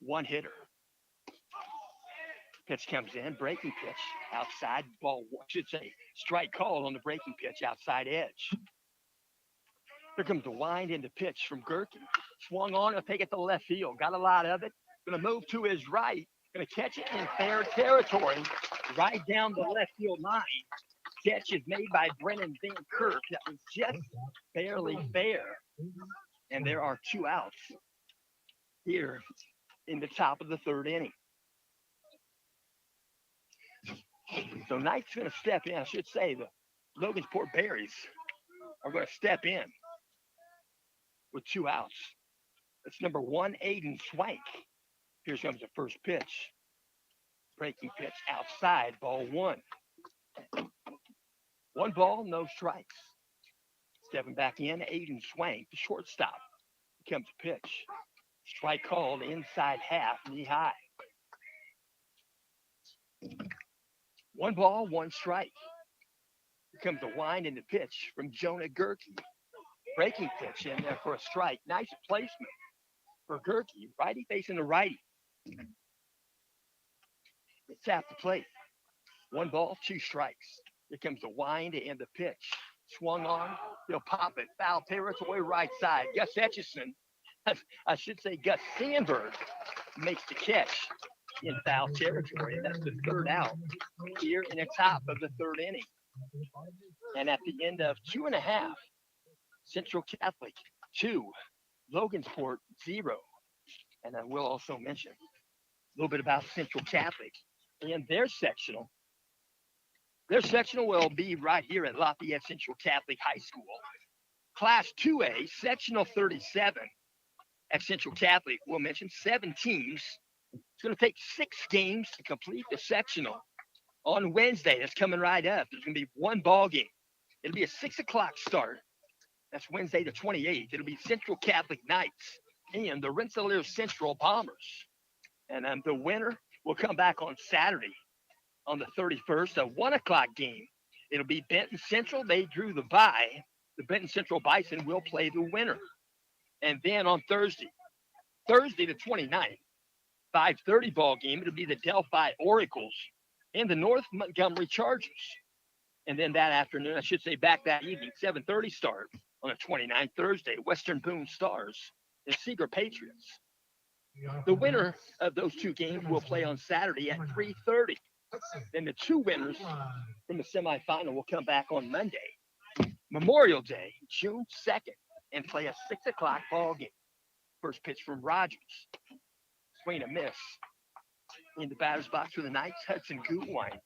1 hitter. Pitch comes in, breaking pitch, outside ball, I should say, strike called on the breaking pitch, outside edge. Here comes the wind into pitch from Gerke. Swung on, he'll take it to left field. Got a lot of it. Going to move to his right. Going to catch it in fair territory, right down the left field line. Catch is made by Brennan Van Kirk. That was just barely fair. And there are 2 outs here in the top of the 3rd inning. So Knight's going to step in. I should say the Logansport Berries are going to step in with 2 outs. That's number 1, Aiden Swank. Here comes the first pitch. Breaking pitch outside, ball 1. 1 ball, no strikes. Stepping back in, Aiden Swank, the shortstop. Here comes a pitch. Strike called inside half, knee high. 1 ball, 1 strike. Here comes the wind in the pitch from Jonah Gerke. Breaking pitch in there for a strike. Nice placement for Gerke. Righty facing the righty. It's at the plate. 1 ball, 2 strikes. Here comes the wind and the pitch. Swung on. He'll pop it. Foul territory, right side. Gus Etchison, I should say Gus Sandberg, makes the catch in foul territory. That's the 3rd out here in the top of the 3rd inning. And at the end of 2.5, Central Catholic 2, Logansport 0. And I will also mention a little bit about Central Catholic and their sectional. Their sectional will be right here at Lafayette Central Catholic High School. Class 2A, sectional 37 at Central Catholic. We'll mention 7 teams. It's going to take 6 games to complete the sectional. On Wednesday, that's coming right up, there's going to be 1 ball game. It'll be a 6 o'clock start. That's Wednesday the 28th. It'll be Central Catholic Knights and the Rensselaer Central Bombers. And the winner will come back on Saturday on the 31st, a 1 o'clock game. It'll be Benton Central. They drew the bye. The Benton Central Bison will play the winner. And then on Thursday the 29th, 5:30 ball game. It'll be the Delphi Oracles and the North Montgomery Chargers. And then that afternoon, I should say back that evening, 7:30 start on the 29th Thursday, Western Boone Stars and Seeger Patriots. The winner of those two games will play on Saturday at 3:30. Then the two winners from the semifinal will come back on Monday, Memorial Day, June 2nd, and play a 6 o'clock ball game. First pitch from Rogers. Swing and a miss. In the batter's box for the Knights, Hudson Gutwine.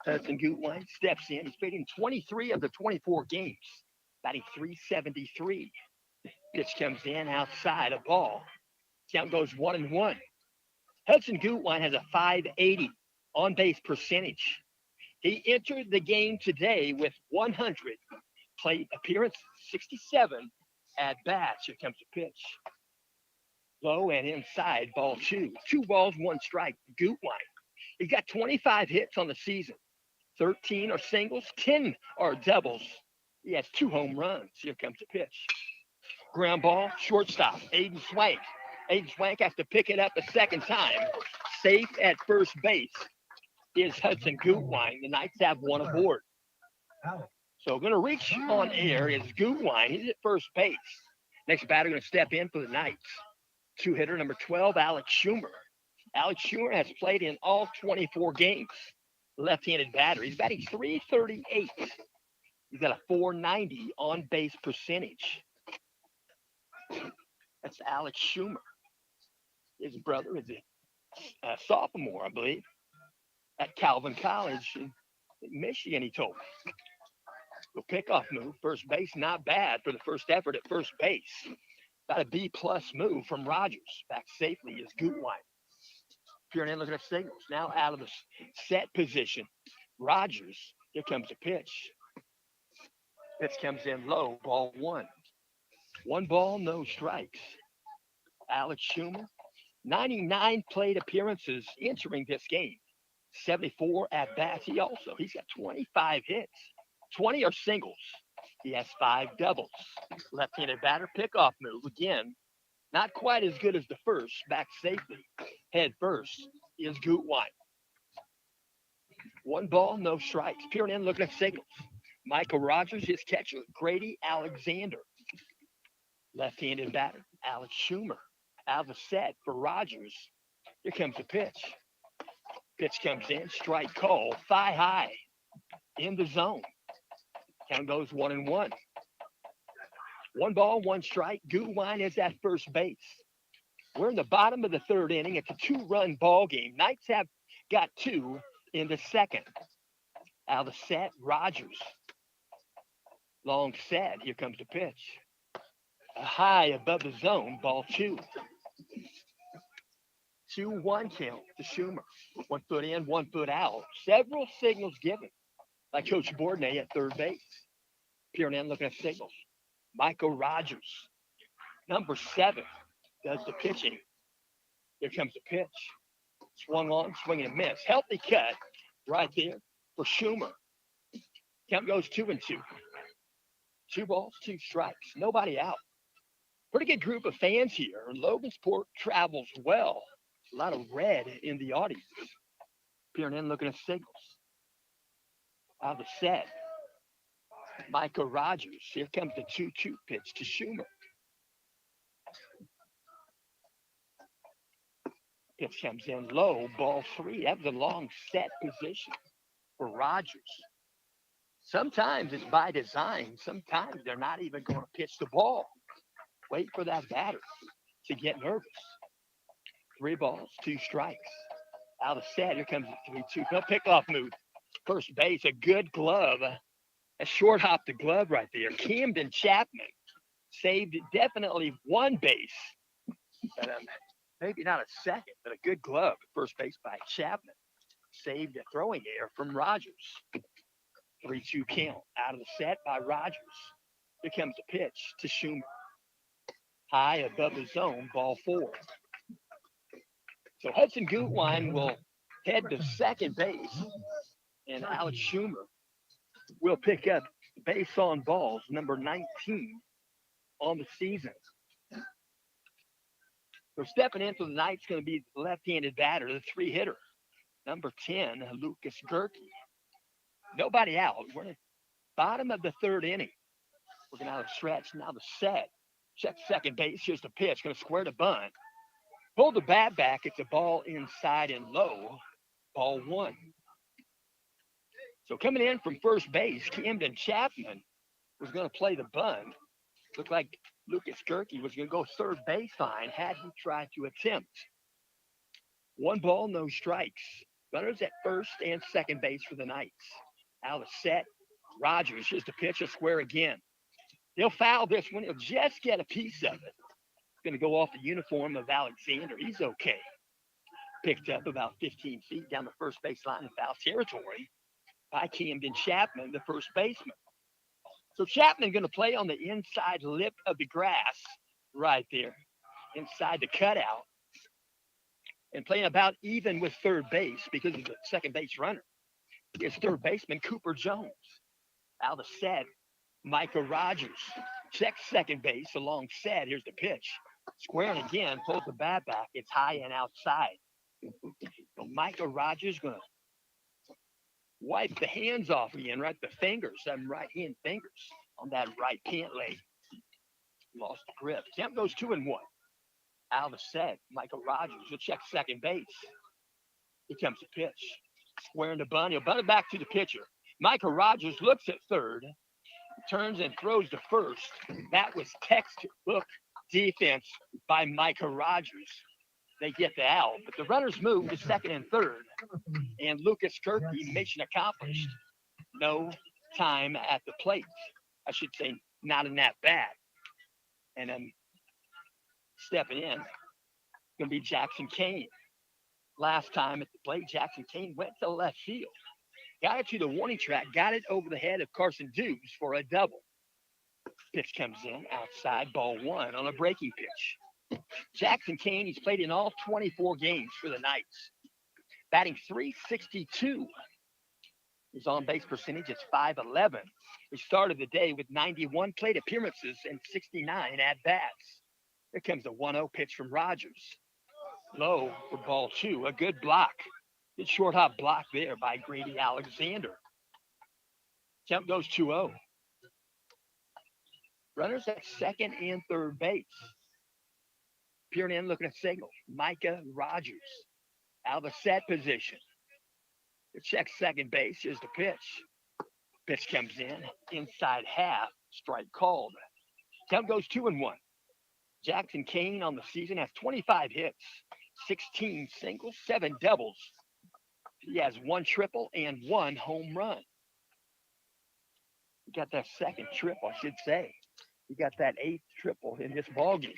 Hudson Gutwine steps in. He's played in 23 of the 24 games, batting .373. Pitch comes in outside a ball. Count goes 1-1. Hudson Gutwine has a .580 on base percentage. He entered the game today with 100 plate appearances, 67 at bats. Here comes the pitch. Low and inside, ball two. 2 balls, 1 strike. Gutwine. He's got 25 hits on the season. 13 are singles, 10 are doubles. He has 2 home runs. Here comes the pitch. Ground ball, shortstop, Aiden Swank. Aiden Swank has to pick it up a second time. Safe at first base is Hudson Gutwine. The Knights have 1 aboard. So going to reach on air is Gutwine. He's at first base. Next batter going to step in for the Knights. 2-hitter number 12, Alex Schumer. Alex Schumer has played in all 24 games. Left-handed batter. He's batting .338. He's got a .490 on base percentage. That's Alex Schumer. His brother is a sophomore, I believe, at Calvin College in Michigan, he told me. The pickoff move, first base, not bad for the first effort at first base. Got a B-plus move from Rogers. Back safely is Gutwine. Peering in, looking at signals. Now out of the set position. Rogers, here comes the pitch. Pitch comes in low, ball 1. 1 ball, no strikes. Alex Schumer, 99 plate appearances entering this game. 74 at bats. He's got 25 hits. 20 are singles. He has 5 doubles. Left-handed batter, pickoff move. Again, not quite as good as the first. Back safely. Head first is Gutwine. 1 ball, no strikes. Peering in, looking at signals. Michael Rogers, his catcher, Grady Alexander. Left-handed batter, Alex Schumer. Out of the set for Rogers. Here comes the pitch. Pitch comes in, strike call, thigh high, in the zone. Count goes 1-1. 1 ball, 1 strike. Gutwine is at first base. We're in the bottom of the 3rd inning. It's a 2-run ball game. Knights have got 2 in the 2nd. Out of the set, Rogers. Long set. Here comes the pitch. A high above the zone, ball 2. 2-1 count to Schumer. 1 foot in, 1 foot out. Several signals given by Coach Bourdonnais at third base. Peering in, looking at signals. Michael Rogers, number 7, does the pitching. Here comes the pitch. Swung on, swing and a miss. Healthy cut right there for Schumer. Count goes 2-2. 2 balls, 2 strikes. Nobody out. Pretty good group of fans here. Logansport travels well. A lot of red in the audience. Peering in, looking at signals. Out of the set. Michael Rogers. Here comes the 2-2 pitch to Schumer. Pitch comes in low, ball 3. That was a long set position for Rogers. Sometimes it's by design. Sometimes they're not even going to pitch the ball. Wait for that batter to get nervous. 3 balls, 2 strikes. Out of set, here comes the 3-2. No pickoff move. First base, a good glove. A short hop the glove right there. Camden Chapman saved definitely 1 base. But maybe not a second, but a good glove at first base by Chapman. Saved a throwing error from Rogers. 3-2 count. Out of the set by Rogers. Here comes the pitch to Schumer. High above the zone, ball 4. So Hudson Gutwine will head to second base, and Alex Schumer will pick up base on balls, number 19 on the season. So stepping in for the Knights going to be the left-handed batter, the three-hitter, number 10, Lucas Gerke. Nobody out. We're in the bottom of the third inning. We're going to have a stretch. Now the set. Check second base. Here's the pitch. Going to square the bunt. Pull the bat back. It's a ball inside and low. Ball one. So coming in from first base, Camden Chapman was going to play the bunt. Looked like Lucas Gerke was going to go third baseline had he tried to attempt. One ball, no strikes. Runners at first and second base for the Knights. Out of set. Rogers, here's the pitch, a square again. He'll foul this one. He'll just get a piece of it. Going to go off the uniform of Alexander. He's okay. Picked up about 15 feet down the first baseline in foul territory by Camden Chapman, the first baseman. So Chapman going to play on the inside lip of the grass right there, inside the cutout, and playing about even with third base because of the second base runner. It's third baseman Cooper Jones. Out of set, Micah Rogers. Check second base along set. Here's the pitch. Squaring again, pulls the bat back. It's high and outside. So Micah Rogers going to wipe the hands off again, right? The fingers, them right hand fingers on that right pant leg. Lost the grip. Temp goes 2-1. Out of the set, Michael Rogers will check second base. Here comes the pitch. Squaring the bunt. He'll bunt it back to the pitcher. Michael Rogers looks at third, turns and throws to first. That was textbook defense by Micah Rogers. They get the out, but the runners move to second and third, and Lucas Gerke, mission accomplished. No time at the plate. I should say, not in that bat. And then stepping in, going to be Jackson Kane. Last time at the plate, Jackson Kane went to left field. Got it to the warning track, got it over the head of Carson Dukes for a double. Pitch comes in, outside, ball one on a breaking pitch. Jackson Kane, he's played in all 24 games for the Knights. Batting .362. His on-base percentage is .511. He started the day with 91 plate appearances and 69 at-bats. Here comes the 1-0 pitch from Rogers. Low for ball two, a good block. Good short hop block there by Grady Alexander. Count goes 2-0. Runners at second and third base. Peering in, looking at signal. Micah Rogers out of the set position. To check second base. Here's the pitch. Pitch comes in. Inside half. Strike called. Count goes 2-1. Jackson Kane on the season has 25 hits, 16 singles, 7 doubles. He has 1 triple and 1 home run. He got that second triple, I should say. He got that 8th triple in this ballgame.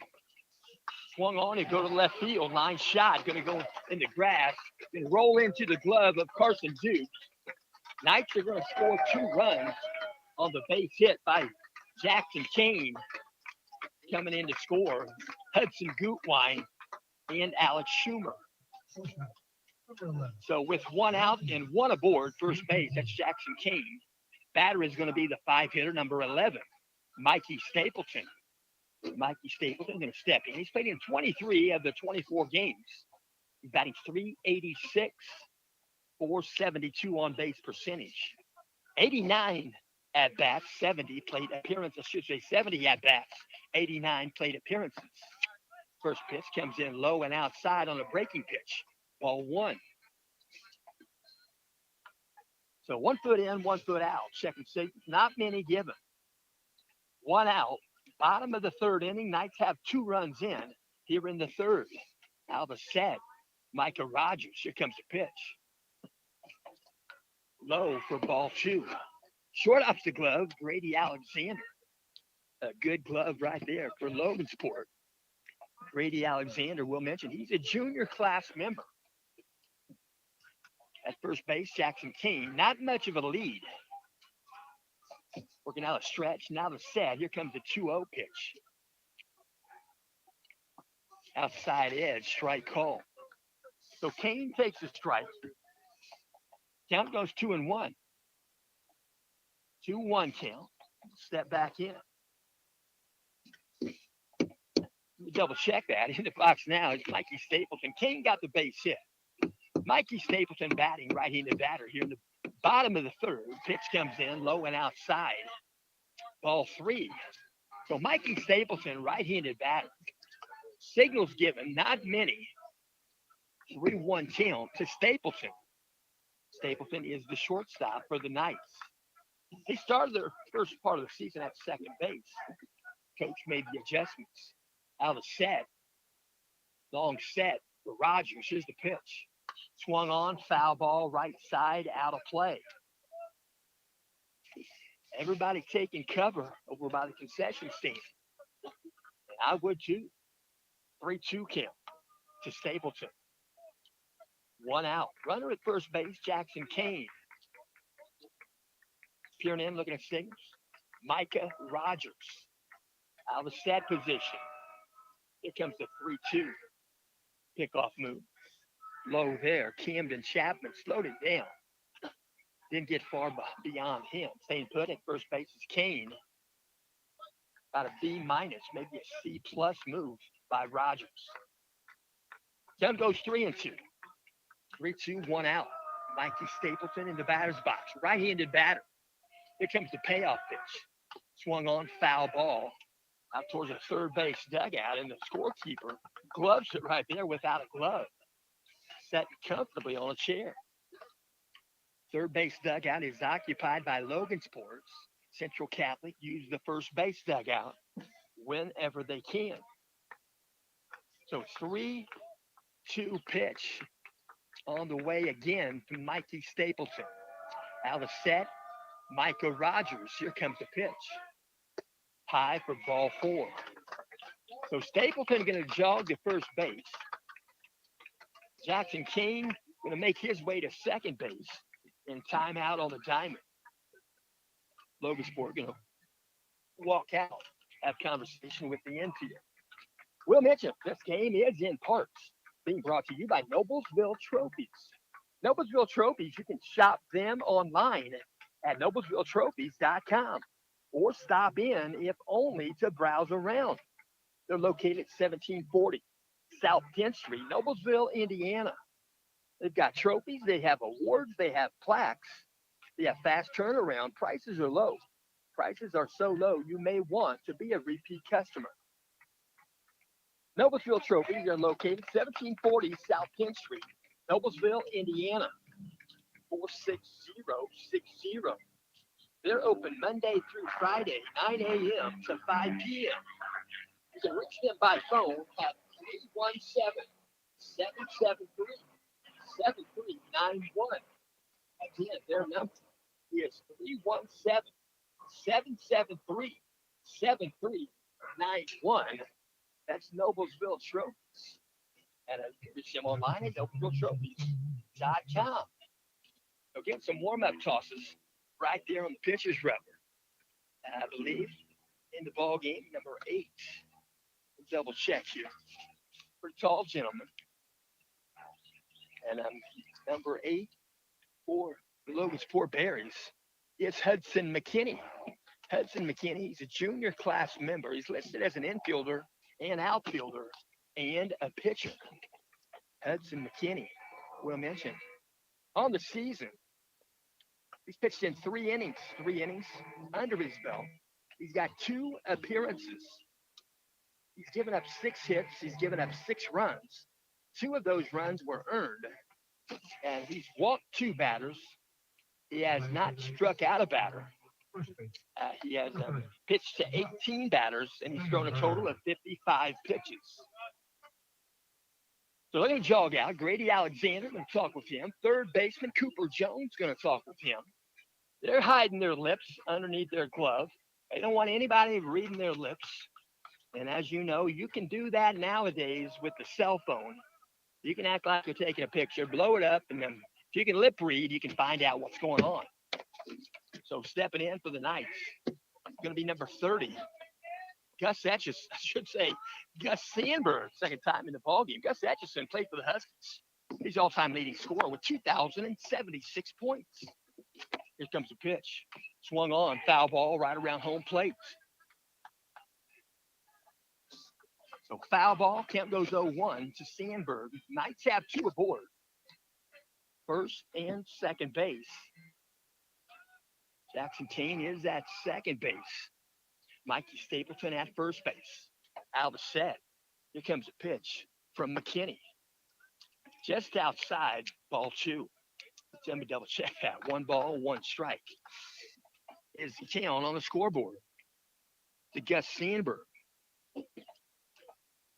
Swung on and go to left field. Line shot. Going to go in the grass and roll into the glove of Carson Duke. Knights are going to score 2 runs on the base hit by Jackson Kane. Coming in to score, Hudson Gutwein and Alex Schumer. So with 1 out and 1 aboard, first base, that's Jackson Kane. Batter is going to be the 5-hitter, number 11, Mikey Stapleton. Mikey Stapleton going to step in. He's played in 23 of the 24 games. He's batting .386, .472 on base percentage, 89 at bats, 70 plate appearances. I should say 70 at bats, 89 plate appearances. First pitch comes in low and outside on a breaking pitch. Ball one. So 1 foot in, 1 foot out. Second signal, not many given. 1 out. Bottom of the third inning. Knights have 2 runs in here in the third. Out of the set, Micah Rogers. Here comes the pitch. Low for ball 2. Short off the glove, Grady Alexander. A good glove right there for Logansport. Grady Alexander, we'll mention, he's a junior class member. At first base, Jackson Kane, not much of a lead. Working out a stretch, now the set. Here comes the 2-0 pitch. Outside edge, strike call. So Kane takes a strike. Count goes 2-1. 2-1 count. Step back in. double check that. In the box now is Mikey Stapleton. Kane got the base hit. Mikey Stapleton batting right-handed batter here in the bottom of the third. Pitch comes in low and outside. Ball 3. So Mikey Stapleton, right-handed batter. Signals given, not many. 3-1 count to Stapleton. Stapleton is the shortstop for the Knights. They started their first part of the season at second base. Coach made the adjustments. Out of set. Long set for Rogers. Here's the pitch. Swung on, foul ball, right side, out of play. Everybody taking cover over by the concession stand. And I would too. 3-2 count to Stapleton. 1 out. Runner at first base, Jackson Kane. Peering in, looking at signals. Micah Rogers. Out of set position. Here comes the 3-2. Pickoff move. Low there. Camden Chapman slowed it down. Didn't get far beyond him. Staying put at first base is Kane. About a B minus, maybe a C plus move by Rogers. Count goes 3-2. 3-2, 1 out. Mikey Stapleton in the batter's box. Right-handed batter. Here comes the payoff pitch. Swung on, foul ball. Out towards the third base dugout, and the scorekeeper gloves it right there without a glove. Set comfortably on a chair. Third base dugout is occupied by Logansport. Central Catholic use the first base dugout whenever they can. So 3-2 pitch on the way again to Mikey Stapleton. Out of set, Micah Rogers. Here comes the pitch. High for ball 4. So Stapleton going to jog to first base. Jackson Kane going to make his way to second base. And timeout on the diamond. Logansport going to walk out, have conversation with the infield. We'll mention this game is in parts being brought to you by Noblesville Trophies. Noblesville Trophies, you can shop them online at noblesvilletrophies.com or stop in if only to browse around. They're located at 1740 South 10th Street, Noblesville, Indiana. They've got trophies, they have awards, they have plaques, they have fast turnaround. Prices are low. Prices are so low, you may want to be a repeat customer. Noblesville Trophies are located 1740 South 10th Street, Noblesville, Indiana, 46060. They're open Monday through Friday, 9 a.m. to 5 p.m. You can reach them by phone at 317-773-7391. Again, their number is 317-773-7391. That's Noblesville Trophies. And you can reach them online at noblesvilletrophies.com. They'll get some warm-up tosses right there on the pitcher's rubber. I believe in the ball game, number 8. We'll double check here. Pretty tall gentleman. And number 8 for the Logansport Berries is Hudson McKinney. Hudson McKinney, he's a junior class member. He's listed as an infielder, an outfielder, and a pitcher. Hudson McKinney, we'll mention. On the season, he's pitched in 3 innings under his belt. He's got 2 appearances. He's given up 6 hits. He's given up 6 runs. 2 of those runs were earned. And he's walked 2 batters. He has not struck out a batter. He has pitched to 18 batters, and he's thrown a total of 55 pitches. So they're going to jog out. Grady Alexander going to talk with him. Third baseman Cooper Jones going to talk with him. They're hiding their lips underneath their glove. They don't want anybody reading their lips. And as you know, you can do that nowadays with the cell phone. You can act like you're taking a picture, blow it up, and then if you can lip read, you can find out what's going on. So stepping in for the Knights, it's going to be number 30. Gus Etchison, I should say, Gus Sandberg, second time in the ballgame. Gus Etchison played for the Huskies. He's all-time leading scorer with 2,076 points. Here comes the pitch. Swung on, foul ball right around home plate. So foul ball, count goes 0-1 to Sandberg. Knights have two aboard, first and second base. Jackson Kane is at second base. Mikey Stapleton at first base. Out of the set. Here comes a pitch from McKinney. Just outside, ball two. Let me double check that. One ball, one strike. Is the count on the scoreboard to Gus Sandberg.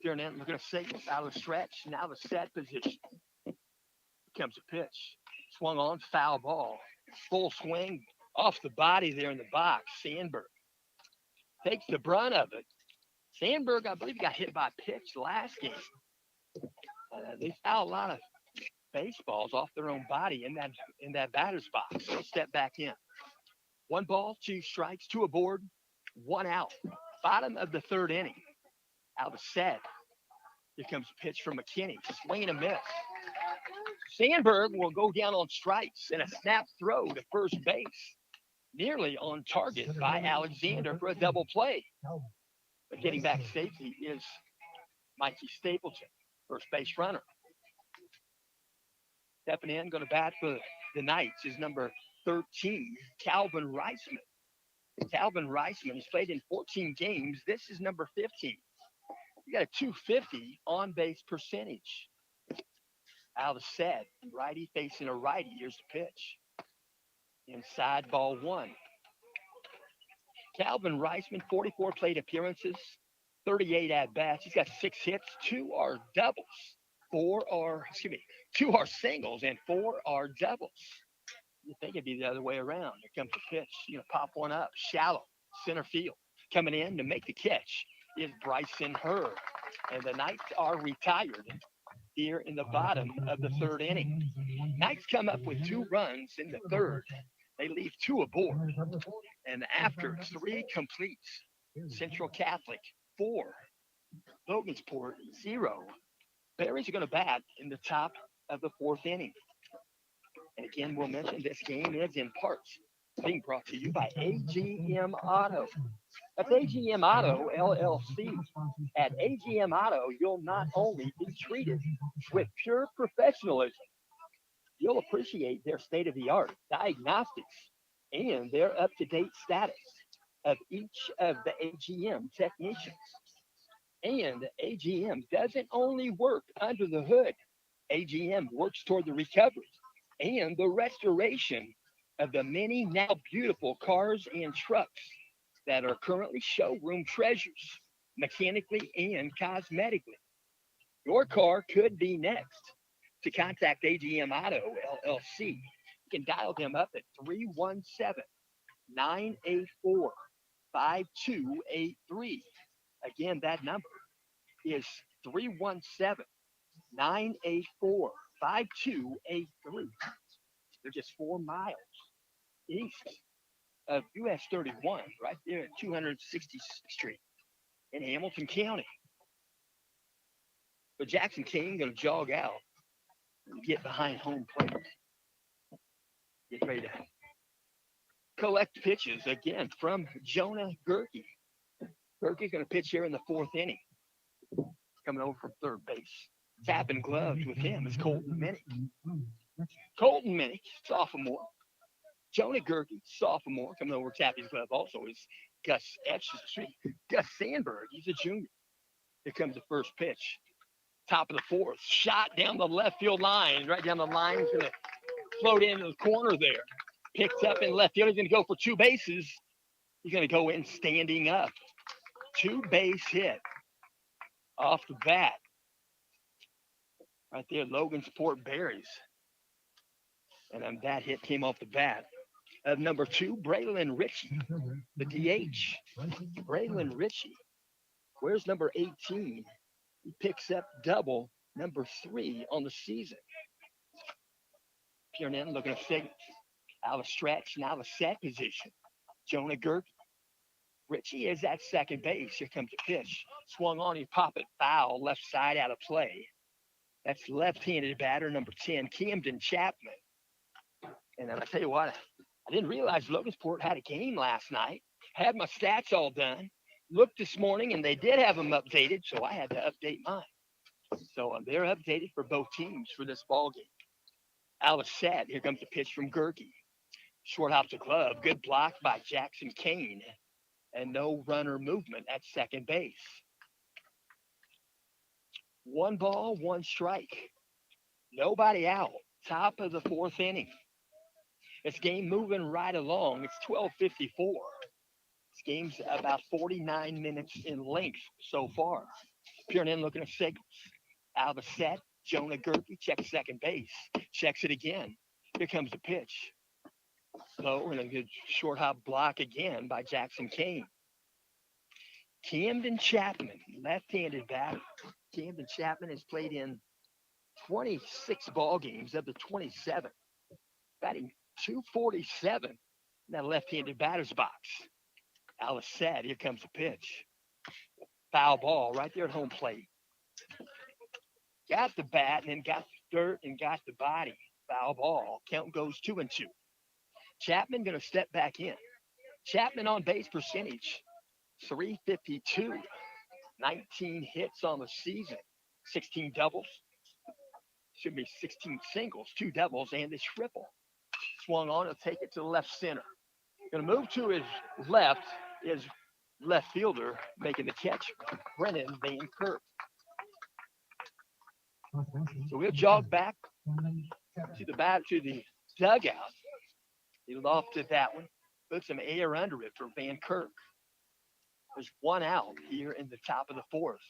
Here and then, we're going to say this out of the stretch. Now the set position. Here comes a pitch. Swung on, foul ball. Full swing off the body there in the box. Sandberg takes the brunt of it. Sandberg, I believe, got hit by a pitch last game. They foul a lot of baseballs off their own body in that batter's box. So step back in. One ball, two strikes, two aboard, one out. Bottom of the third inning. Out of the set. Here comes a pitch from McKinney. Swing and a miss. Sandberg will go down on strikes and a snap throw to first base. Nearly on target by Alexander for a double play. But getting back to safety is Mikey Stapleton, first base runner. Stepping in, going to bat for the Knights is number 13, Calvin Reisman. Calvin Reisman has played in 14 games. This is number 15. You got a 250 on base percentage. Out of the set, righty facing a righty. Here's the pitch. Inside, ball one. Calvin Reisman, 44 plate appearances, 38 at bats. He's got 6 hits, 2 are doubles, 2 are singles, and 4 are doubles. You think it'd be the other way around. Here comes the pitch. You're going to pop one up, shallow, center field. Coming in to make the catch is Bryson Herr. And the Knights are retired here in the bottom of the third inning. Knights come up with 2 runs in the third. They leave 2 aboard. And after 3 completes, Central Catholic 4, Logansport 0. Berries are going to bat in the top of the 4th inning. And again, we'll mention this game is in parts being brought to you by AGM Auto. That's AGM Auto, LLC. At AGM Auto, you'll not only be treated with pure professionalism, you'll appreciate their state-of-the-art diagnostics and their up-to-date status of each of the AGM technicians. And AGM doesn't only work under the hood. AGM works toward the recovery and the restoration of the many now beautiful cars and trucks that are currently showroom treasures, mechanically and cosmetically. Your car could be next. To contact AGM Auto LLC, you can dial them up at 317-984-5283. Again, that number is 317-984-5283. They're just 4 miles east of US 31, right there at 260th Street in Hamilton County. But Jackson King going to jog out and get behind home plate. Get ready to collect pitches again from Jonah Gerke. Gerke's going to pitch here in the 4th inning. Coming over from third base. Tapping gloves with him is Colton Minnick. Colton Minnick, sophomore. Jonah Gerke, sophomore. Coming over tapping his glove also is Gus Sandberg. He's a junior. Here comes the first pitch. Top of the 4th. Shot down the left field line. Right down the line. He's going to float into the corner there. Picked up in left field. He's going to go for 2 bases. He's going to go in standing up. 2-base hit off the bat. Right there, Logansport Berries. And then that hit came off the bat of number 2, Braylon Ritchie, the DH. Braylon Ritchie. Where's number 18? He picks up double number 3 on the season. Peering in, looking to figure out a stretch, now the set position. Jonah Gerke. Ritchie is at second base. Here comes a pitch. Swung on, he pop it foul, left side out of play. That's left-handed batter number 10, Camden Chapman. And then I tell you what, I didn't realize Logansport had a game last night. Had my stats all done. looked this morning and they did have them updated, so I had to update mine. So they're updated for both teams for this ball game. Alice set. Here comes the pitch from Gerke. Short hops the glove. Good block by Jackson Kane. And no runner movement at second base. One ball, one strike. Nobody out. Top of the fourth inning. This game moving right along. It's 12:54. This game's about 49 minutes in length so far. Peering in, looking at signals. Out of the set. Jonah Gerke checks second base. Checks it again. Here comes the pitch. Low and a good short hop block again by Jackson Kane. Camden Chapman, left-handed batter. Camden Chapman has played in 26 ball games of the 27, batting 247 in that left-handed batter's box. Alice said, here comes the pitch. Foul ball right there at home plate. Got the bat and then got the dirt and got the body. Foul ball. Count goes 2-2. Chapman going to step back in. Chapman on base percentage, 352. 19 hits on the season, 16 doubles. Should be 16 singles, 2 doubles, and a triple. Swung on, he'll take it to the left center. Going to move to his left is left fielder making the catch, Brennan Van Kirk. So we'll jog back to the dugout. He'll off to that one. Put some air under it for Van Kirk. There's one out here in the top of the fourth.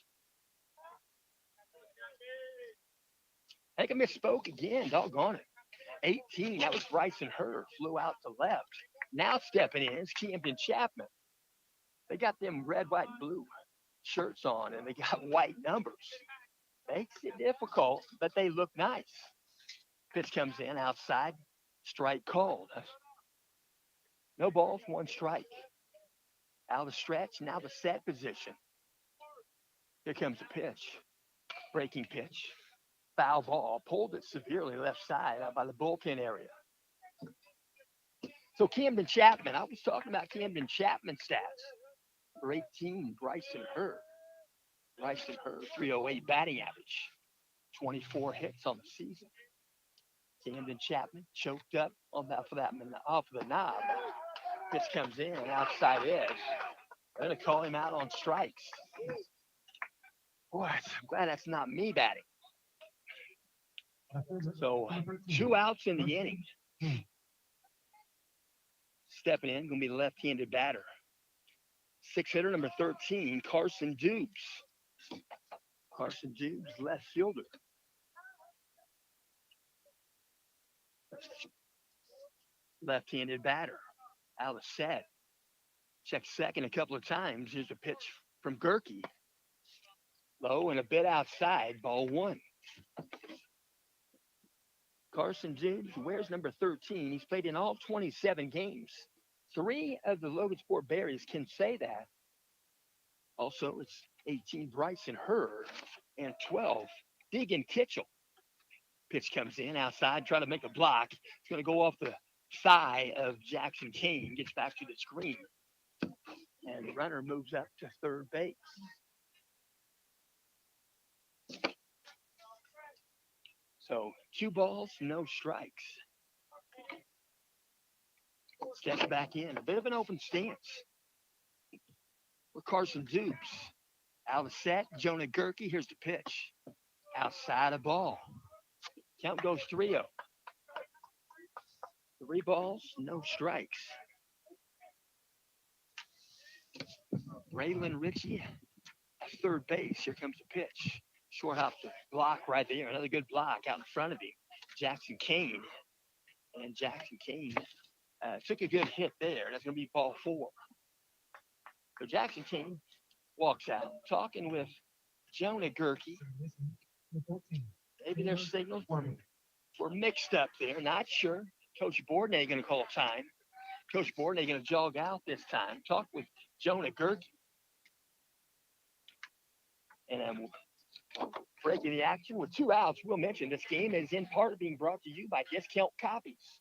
I think I misspoke again. Doggone it. 18. That was Bryson Hurd. Flew out to left. Now stepping in is Camden Chapman. They got them red, white, blue shirts on, and they got white numbers. Makes it difficult, but they look nice. Pitch comes in outside. Strike called. No balls, one strike. Out of the stretch, now the set position. Here comes the pitch. Breaking pitch. Foul ball. Pulled it severely left side out by the bullpen area. So Camden Chapman, I was talking about Camden Chapman stats. For 18, Bryson Hurd. Bryson Hurd, 308 batting average. 24 hits on the season. Camden Chapman choked up on that off of the knob. Pitch comes in outside edge. They're going to call him out on strikes. Boy, I'm glad that's not me batting. So 2 outs in the inning. Stepping in, going to be the left-handed batter. 6-hitter number 13, Carson Dubes. Carson Dubes, left fielder. Left-handed batter. Out of set. Check second a couple of times. Here's a pitch from Gerke. Low and a bit outside. Ball 1. Carson Dubes wears number 13. He's played in all 27 games. 3 of the Logansport Berries can say that. Also, it's 18 Bryson Hurd and 12 Deegan Kitchell. Pitch comes in outside, trying to make a block. It's going to go off the thigh of Jackson Kane. Gets back to the screen. And the runner moves up to third base. So 2 balls, no strikes. Steps back in. A bit of an open stance for Carson Dubes. Out of set, Jonah Gerke. Here's the pitch. Outside a ball. Count goes 3-0. 3 balls, no strikes. Braylon Ritchie at third base. Here comes the pitch. Short hop the block right there. Another good block out in front of him. Jackson Kane. And Jackson Kane took a good hit there. That's going to be ball 4. So Jackson Kane walks out, talking with Jonah Gerke. Maybe their signals were mixed up there. Not sure. Coach Bourdonnais going to call time. Coach Bourdonnais going to jog out this time. Talk with Jonah Gerke. And breaking the action with 2 outs. We'll mention this game is in part being brought to you by Discount Copies.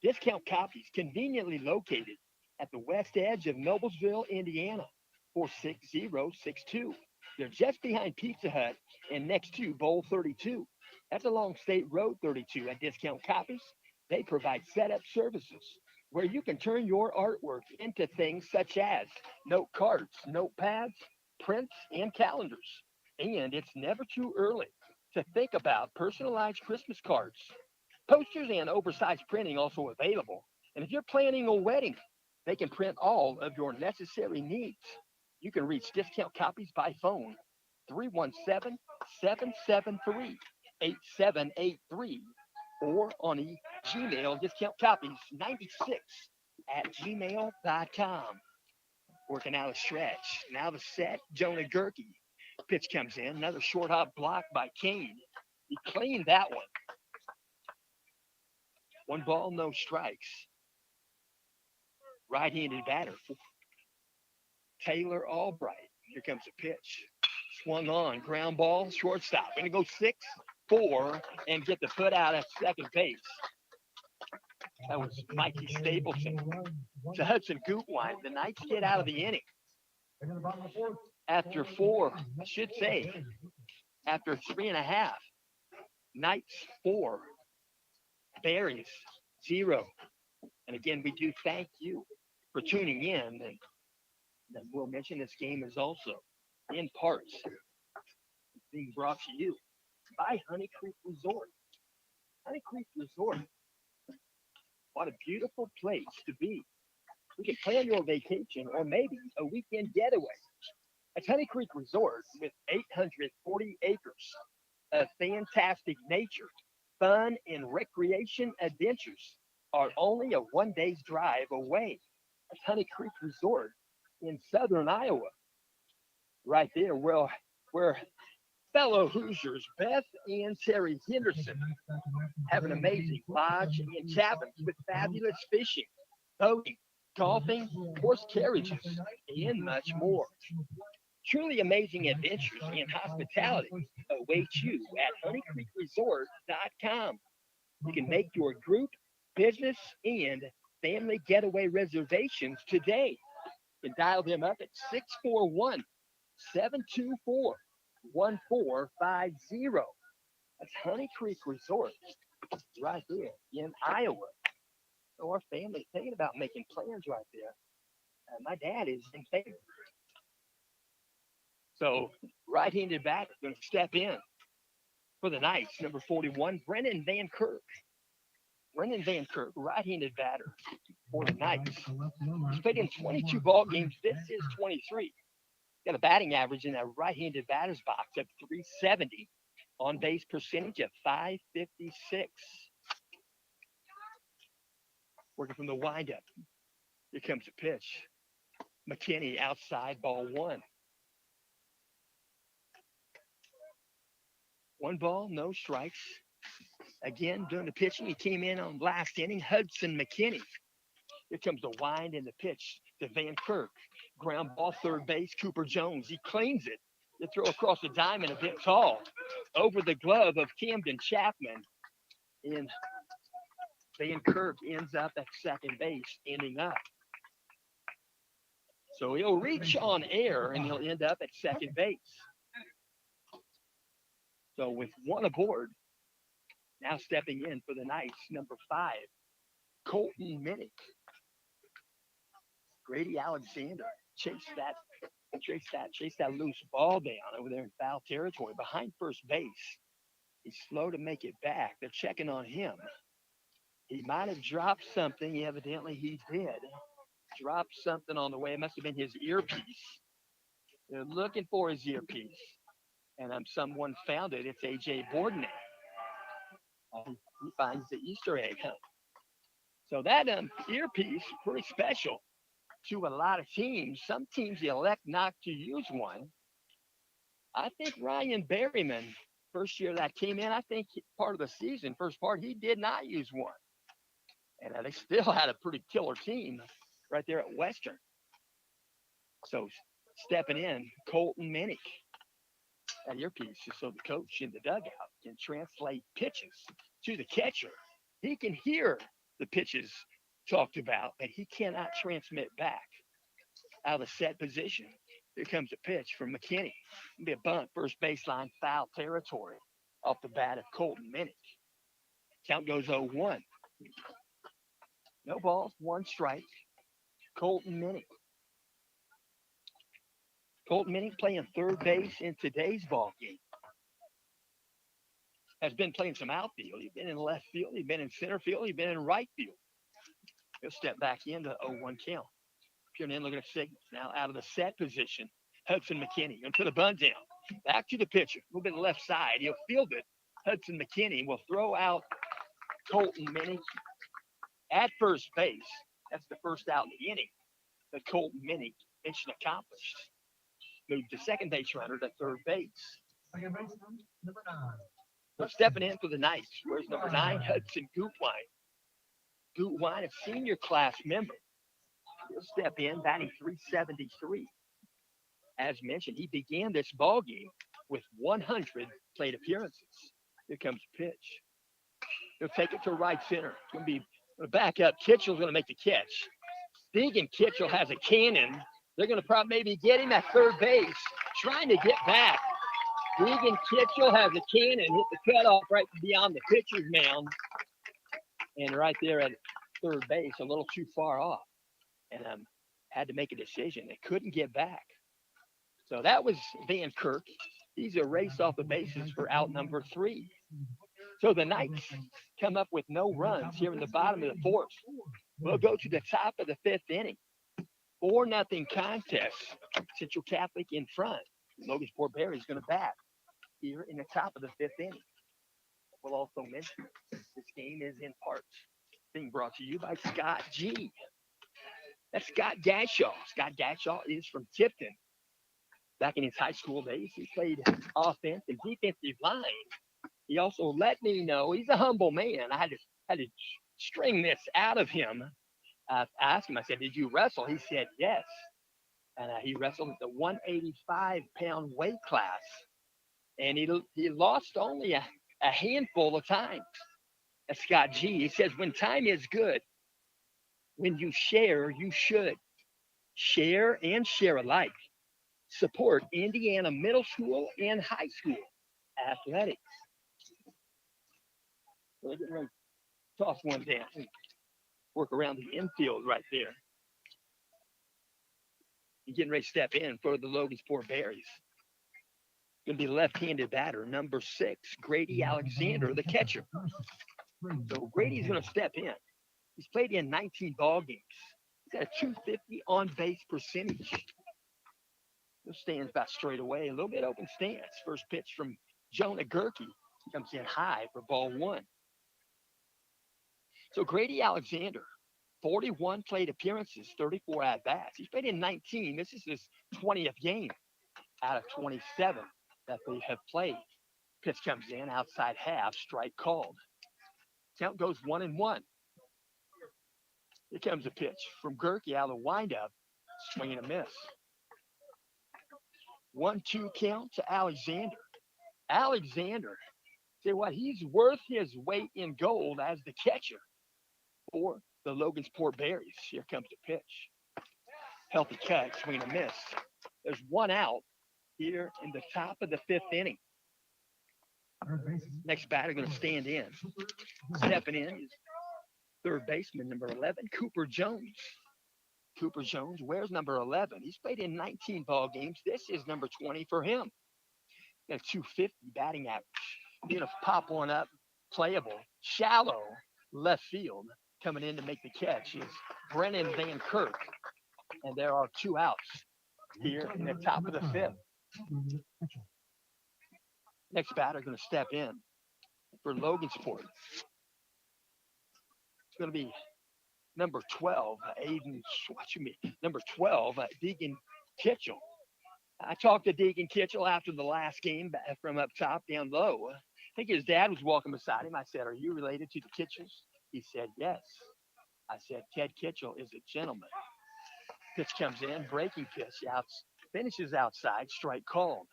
Discount Copies, conveniently located at the west edge of Noblesville, Indiana. 46062. They're just behind Pizza Hut and next to Bowl 32. That's along State Road 32 at Discount Copies. They provide setup services where you can turn your artwork into things such as note cards, notepads, prints, and calendars. And it's never too early to think about personalized Christmas cards. Posters and oversized printing also available. And if you're planning a wedding, they can print all of your necessary needs. You can reach Discount Copies by phone 317 773 8783 or on Gmail Discount Copies 96 at gmail.com. Working out a stretch. Now the set, Jonah Gerke. Pitch comes in. Another short hop block by Kane. He cleaned that one. One ball, no strikes. Right-handed batter, Taylor Albright. Here comes a pitch. Swung on, ground ball, shortstop. Gonna go 6-4 and get the foot out at second base. That was Mikey Stapleton. To Hudson Gutwein. The Knights get out of the inning. After four, I should say, after 3.5. Knights 4, Berries 0. And again, we do thank you for tuning in. And as we'll mention, this game is also in parts being brought to you by Honey Creek Resort. Honey Creek Resort. What a beautiful place to be. You can plan your vacation or maybe a weekend getaway. At Honey Creek Resort with 840 acres of fantastic nature, fun, and recreation adventures are only a one-day's drive away. At Honey Creek Resort in southern Iowa, right there where fellow Hoosiers Beth and Terry Henderson have an amazing lodge and cabins with fabulous fishing, boating, golfing, horse carriages, and much more. Truly amazing adventures and hospitality await you at honeycreekresort.com. You can make your group, business, and family getaway reservations today. You can dial them up at 641 724 1450. That's Honey Creek Resort right there in Iowa. So our family's thinking about making plans right there. My dad is in favor. So right-handed batter going to step in for the Knights, number 41, Brennan Van Kirk. Brennan Van Kirk, right-handed batter for the Knights. He's played in 22 ball games. This is 23. Got a batting average in that right-handed batter's box of 370. On base percentage of 556. Working from the windup. Here comes a pitch. McKinney outside, ball one. One ball, no strikes. Again, doing the pitching. He came in on last inning. Hudson McKinney. Here comes the wind and the pitch to Van Kirk. Ground ball, third base, Cooper Jones. He cleans it. The throw across the diamond a bit tall. Over the glove of Camden Chapman. And Van Kirk ends up at second base, ending up. So he'll reach on air and he'll end up at second base. So with one aboard, now stepping in for the Knights, number 5, Colton Minnick. Grady Alexander chased that loose ball down over there in foul territory behind first base. He's slow to make it back. They're checking on him. He might have dropped something. Evidently he did. Dropped something on the way. It must have been his earpiece. They're looking for his earpiece. And someone found it. It's A.J. Bourdonnais. He finds the Easter egg hunt. So that earpiece, pretty special to a lot of teams. Some teams elect not to use one. I think Ryan Berryman, first year that came in, I think part of the season, first part, he did not use one. And they still had a pretty killer team right there at Western. So stepping in, Colton Minnick. That earpiece just so the coach in the dugout can translate pitches to the catcher. He can hear the pitches talked about, but he cannot transmit back out of the set position. Here comes a pitch from McKinney. It'll be a bunt, first baseline, foul territory off the bat of Colton Minnick. Count goes 0-1. No balls, one strike. Colton Minnick. Colton Minnick playing third base in today's ball game. Has been playing some outfield. He's been in left field. He's been in center field. He's been in right field. He'll step back into 0-1 count. Peering in, looking at signals. Now out of the set position. Hudson McKinney going to put a bunt down. Back to the pitcher. A little bit left side. He'll field it. Hudson McKinney will throw out Colton Minnick at first base. That's the first out in the inning. The Colton Minnick mission accomplished. Moved the second base runner to third base. Second baseman, number 9. So stepping in for the Knights. Where's number 9? Hudson Gutwein. Gutwein, a senior class member. He'll step in, batting .373. As mentioned, he began this ball game with 100 plate appearances. Here comes the pitch. He'll take it to right center. It's going to be back up. Kitchell's going to make the catch. Thinking Kitchell has a cannon. They're going to probably maybe get him at third base, trying to get back. Deegan Kitchell has a cannon, hit the cutoff right beyond the pitcher's mound. And right there at third base, a little too far off. And had to make a decision. They couldn't get back. So that was Van Kirk. He's erased off the bases for out number 3. So the Knights come up with no runs here in the bottom of the fourth. We'll go to the top of the 5th inning. 4-0 contest. Central Catholic in front. Logansport Berry's going to bat here in the top of the 5th inning. We'll also mention this game is in part being brought to you by Scott G. That's Scott Gashaw. Scott Gashaw is from Tipton. Back in his high school days, he played offense and defensive line. He also let me know he's a humble man. I had to string this out of him. I asked him, I said, did you wrestle? He said, yes. And he wrestled at the 185-pound weight class. And he lost only a handful of times. That's Scott G. He says, when time is good, when you share, you should. Share and share alike. Support Indiana middle school and high school athletics. So they're getting ready to toss one down. Work around the infield right there. You're getting ready to step in for the Logansport Berries. Going to be left-handed batter, number 6, Grady Alexander, the catcher. So Grady's going to step in. He's played in 19 ball games. He's got a .250 on base percentage. The stands about straight away, a little bit open stance. First pitch from Jonah Gerke comes in high for ball 1. So Grady Alexander, 41 plate appearances, 34 at-bats. He's played in 19. This is his 20th game out of 27 that they have played. Pitch comes in, outside half, strike called. Count goes 1-1. Here comes a pitch from Gerke out of the windup, swing and a miss. 1-2 count to Alexander. Alexander, say what, he's worth his weight in gold as the catcher for the Logansport Berries. Here comes the pitch. Healthy cut, swing and a miss. There's one out here in the top of the 5th inning. Next batter going to stand in. Stepping in is third baseman, number 11, Cooper Jones. Cooper Jones wears number 11. He's played in 19 ball games. This is number 20 for him. Got a .250 batting average. Going to pop one up, playable, shallow left field. Coming in to make the catch is Brennan Van Kirk. And there are 2 outs here in the top of the 5th. Next batter going to step in for Logansport. It's going to be number 12, number 12, Deegan Kitchell. I talked to Deegan Kitchell after the last game from up top down low. I think his dad was walking beside him. I said, are you related to the Kitchells? He said, yes. I said, Ted Kitchell is a gentleman. Pitch comes in, breaking pitch, finishes outside, strike called.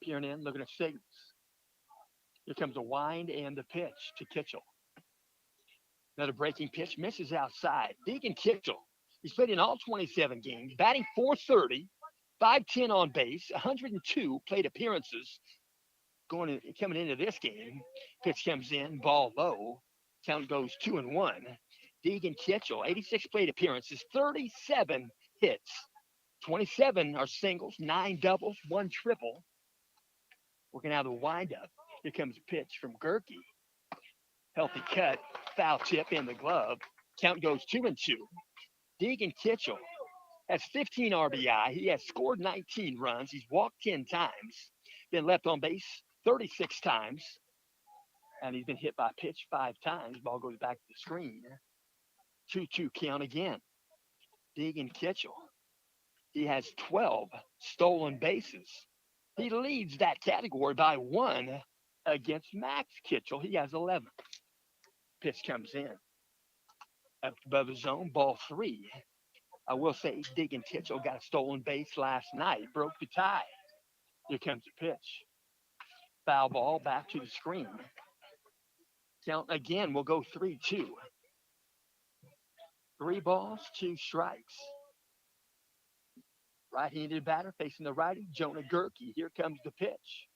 Peering in, looking at signals. Here comes a wind and the pitch to Kitchell. Another breaking pitch, misses outside. Deegan Kitchell, He's played in all 27 games, batting 430, 510 on base, 102 plate appearances. Coming into this game, pitch comes in, ball low, count goes 2-1. Deegan Kitchell, 86 plate appearances, 37 hits, 27 are singles, 9 doubles, 1 triple. Working out of the windup. Here comes a pitch from Gerke. Healthy cut, foul tip in the glove. Count goes 2-2. Deegan Kitchell has 15 RBI. He has scored 19 runs. He's walked 10 times, been left on base 36 times, and he's been hit by pitch 5 times. Ball goes back to the screen. 2-2 count again. Deegan Kitchell. He has 12 stolen bases. He leads that category by 1 against Max Kitchell. He has 11. Pitch comes in. Up above the zone, ball 3. I will say Deegan Kitchell got a stolen base last night, broke the tie. Here comes the pitch. Foul ball back to the screen. Count again, we'll go 3-2. 3 balls, 2 strikes. Right-handed batter facing the righty, Jonah Gerke. Here comes the pitch.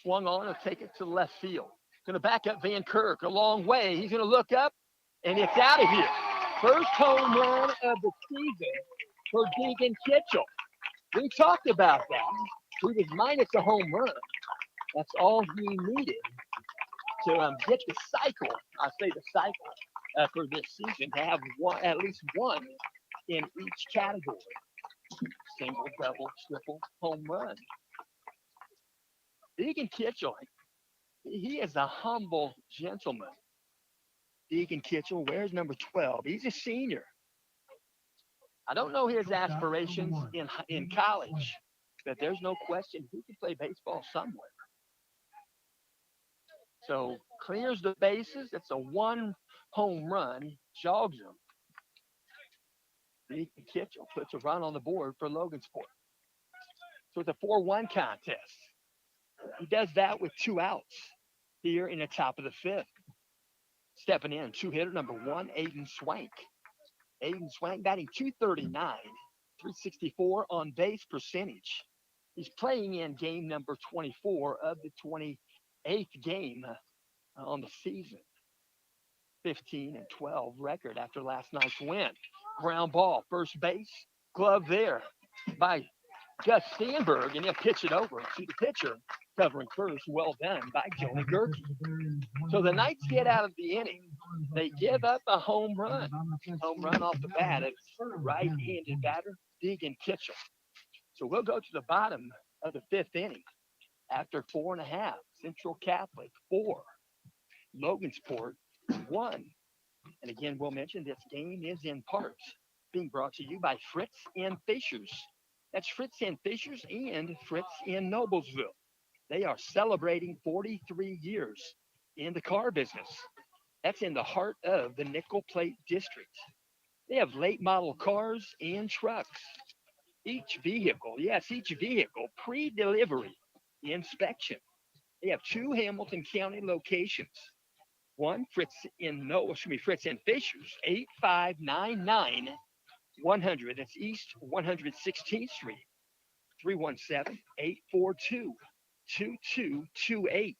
Swung on, he'll take it to left field. Going to back up Van Kirk a long way. He's going to look up, and it's out of here. First home run of the season for Deegan Kitchell. We talked about that. He was minus a home run. That's all he needed to get the cycle. I say the cycle for this season to have at least one in each category. Single, double, triple, home run. Deegan Kitchell, he is a humble gentleman. Deegan Kitchell wears number 12. He's a senior. I don't know his aspirations in college, but there's no question he can play baseball somewhere. So clears the bases. It's a 1 home run, jogs him. Deegan Kitchell puts a run on the board for Logansport. So it's a 4-1 contest. He does that with 2 outs here in the top of the 5th. Stepping in, 2-hitter number 1, Aiden Swank. Aiden Swank batting 239, 364 on base percentage. He's playing in game number 24 of the 28th game on the season. 15-12 record after last night's win. Ground ball, first base, glove there by Gus Sandberg, and he'll pitch it over to the pitcher, covering first. Well done by Jonah Gerke. So the Knights get out of the inning. They give up a home run. Home run off the bat of right-handed batter, Deegan Kitchell. So we'll go to the bottom of the 5th inning. After 4.5, Central Catholic 4, Logansport 1. And again, we'll mention this game is in part being brought to you by Fritz and Fishers. That's Fritz and Fishers and Fritz in Noblesville. They are celebrating 43 years in the car business. That's in the heart of the Nickel Plate District. They have late model cars and trucks. Each vehicle, pre-delivery inspection. They have 2 Hamilton County locations. One, Fritz and Fishers, 8599 100. That's East 116th Street. 317-842-2228.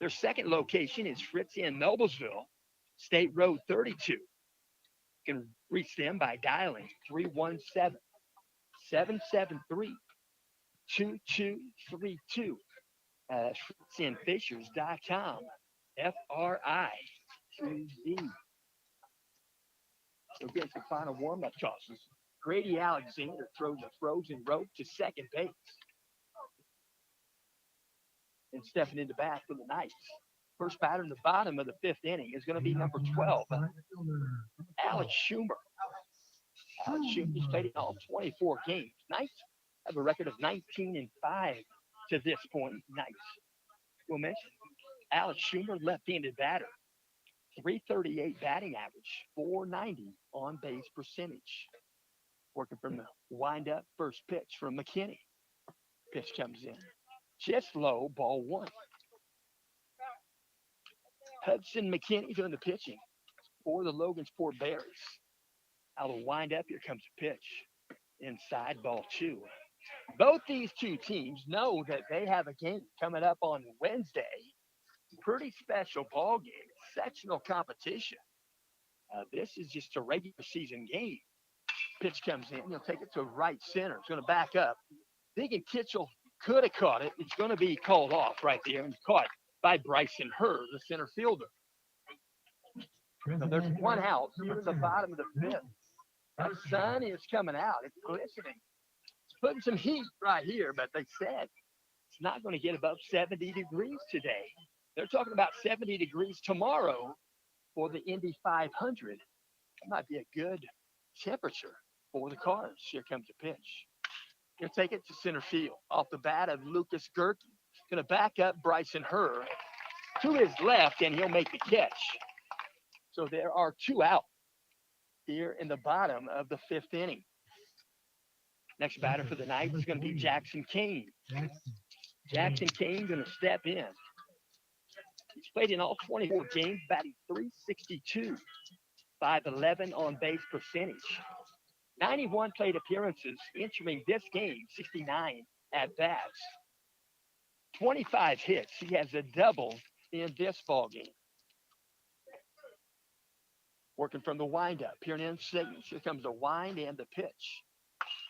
Their second location is Fritz in Noblesville, State Road 32. You can reach them by dialing 317-773-2232. That's fritzandfishers.com. FRITZ. So getting some final warm-up tosses. Grady Alexander throws a frozen rope to second base. And stepping into bat for the Knights. First batter in the bottom of the 5th inning is going to be number 12, Alex Schumer. Alex Schumer's played in all 24 games. Knights have a record of 19-5 to this point. Knights. We'll mention Alex Schumer, left-handed batter. 338 batting average, 490 on base percentage. Working from the wind-up first pitch from McKinney. Pitch comes in. Just low, ball 1. Hudson McKinney doing the pitching for the Logansport Bears. Out of the wind up, here comes a pitch. Inside ball two. Both these two teams know that they have a game coming up on Wednesday. Pretty special ball game, sectional competition. This is just a regular season game. Pitch comes in, he'll take it to right center. It's going to back up. Thinking Kitchell could have caught it. It's going to be called off right there and caught by Bryson Hurd, the center fielder. So there's one out here at the bottom of the fifth. The sun is coming out. It's glistening. It's putting some heat right here, but they said it's not going to get above 70 degrees today. They're talking about 70 degrees tomorrow for the Indy 500. That might be a good temperature for the cars. Here comes the pitch. He'll take it to center field off the bat of Lucas Gerke. Going to back up Bryson Hurd to his left, and he'll make the catch. So there are two out here in the bottom of the fifth inning. Next batter for the Knights is going to be Jackson Kane. Jackson Kane going to step in. He's played in all 24 games, batting .362, .511 on base percentage. 91 plate appearances entering this game, 69 at bats. 25 hits. He has a double in this ball game. Working from the windup. Here in segments, here comes the wind and the pitch.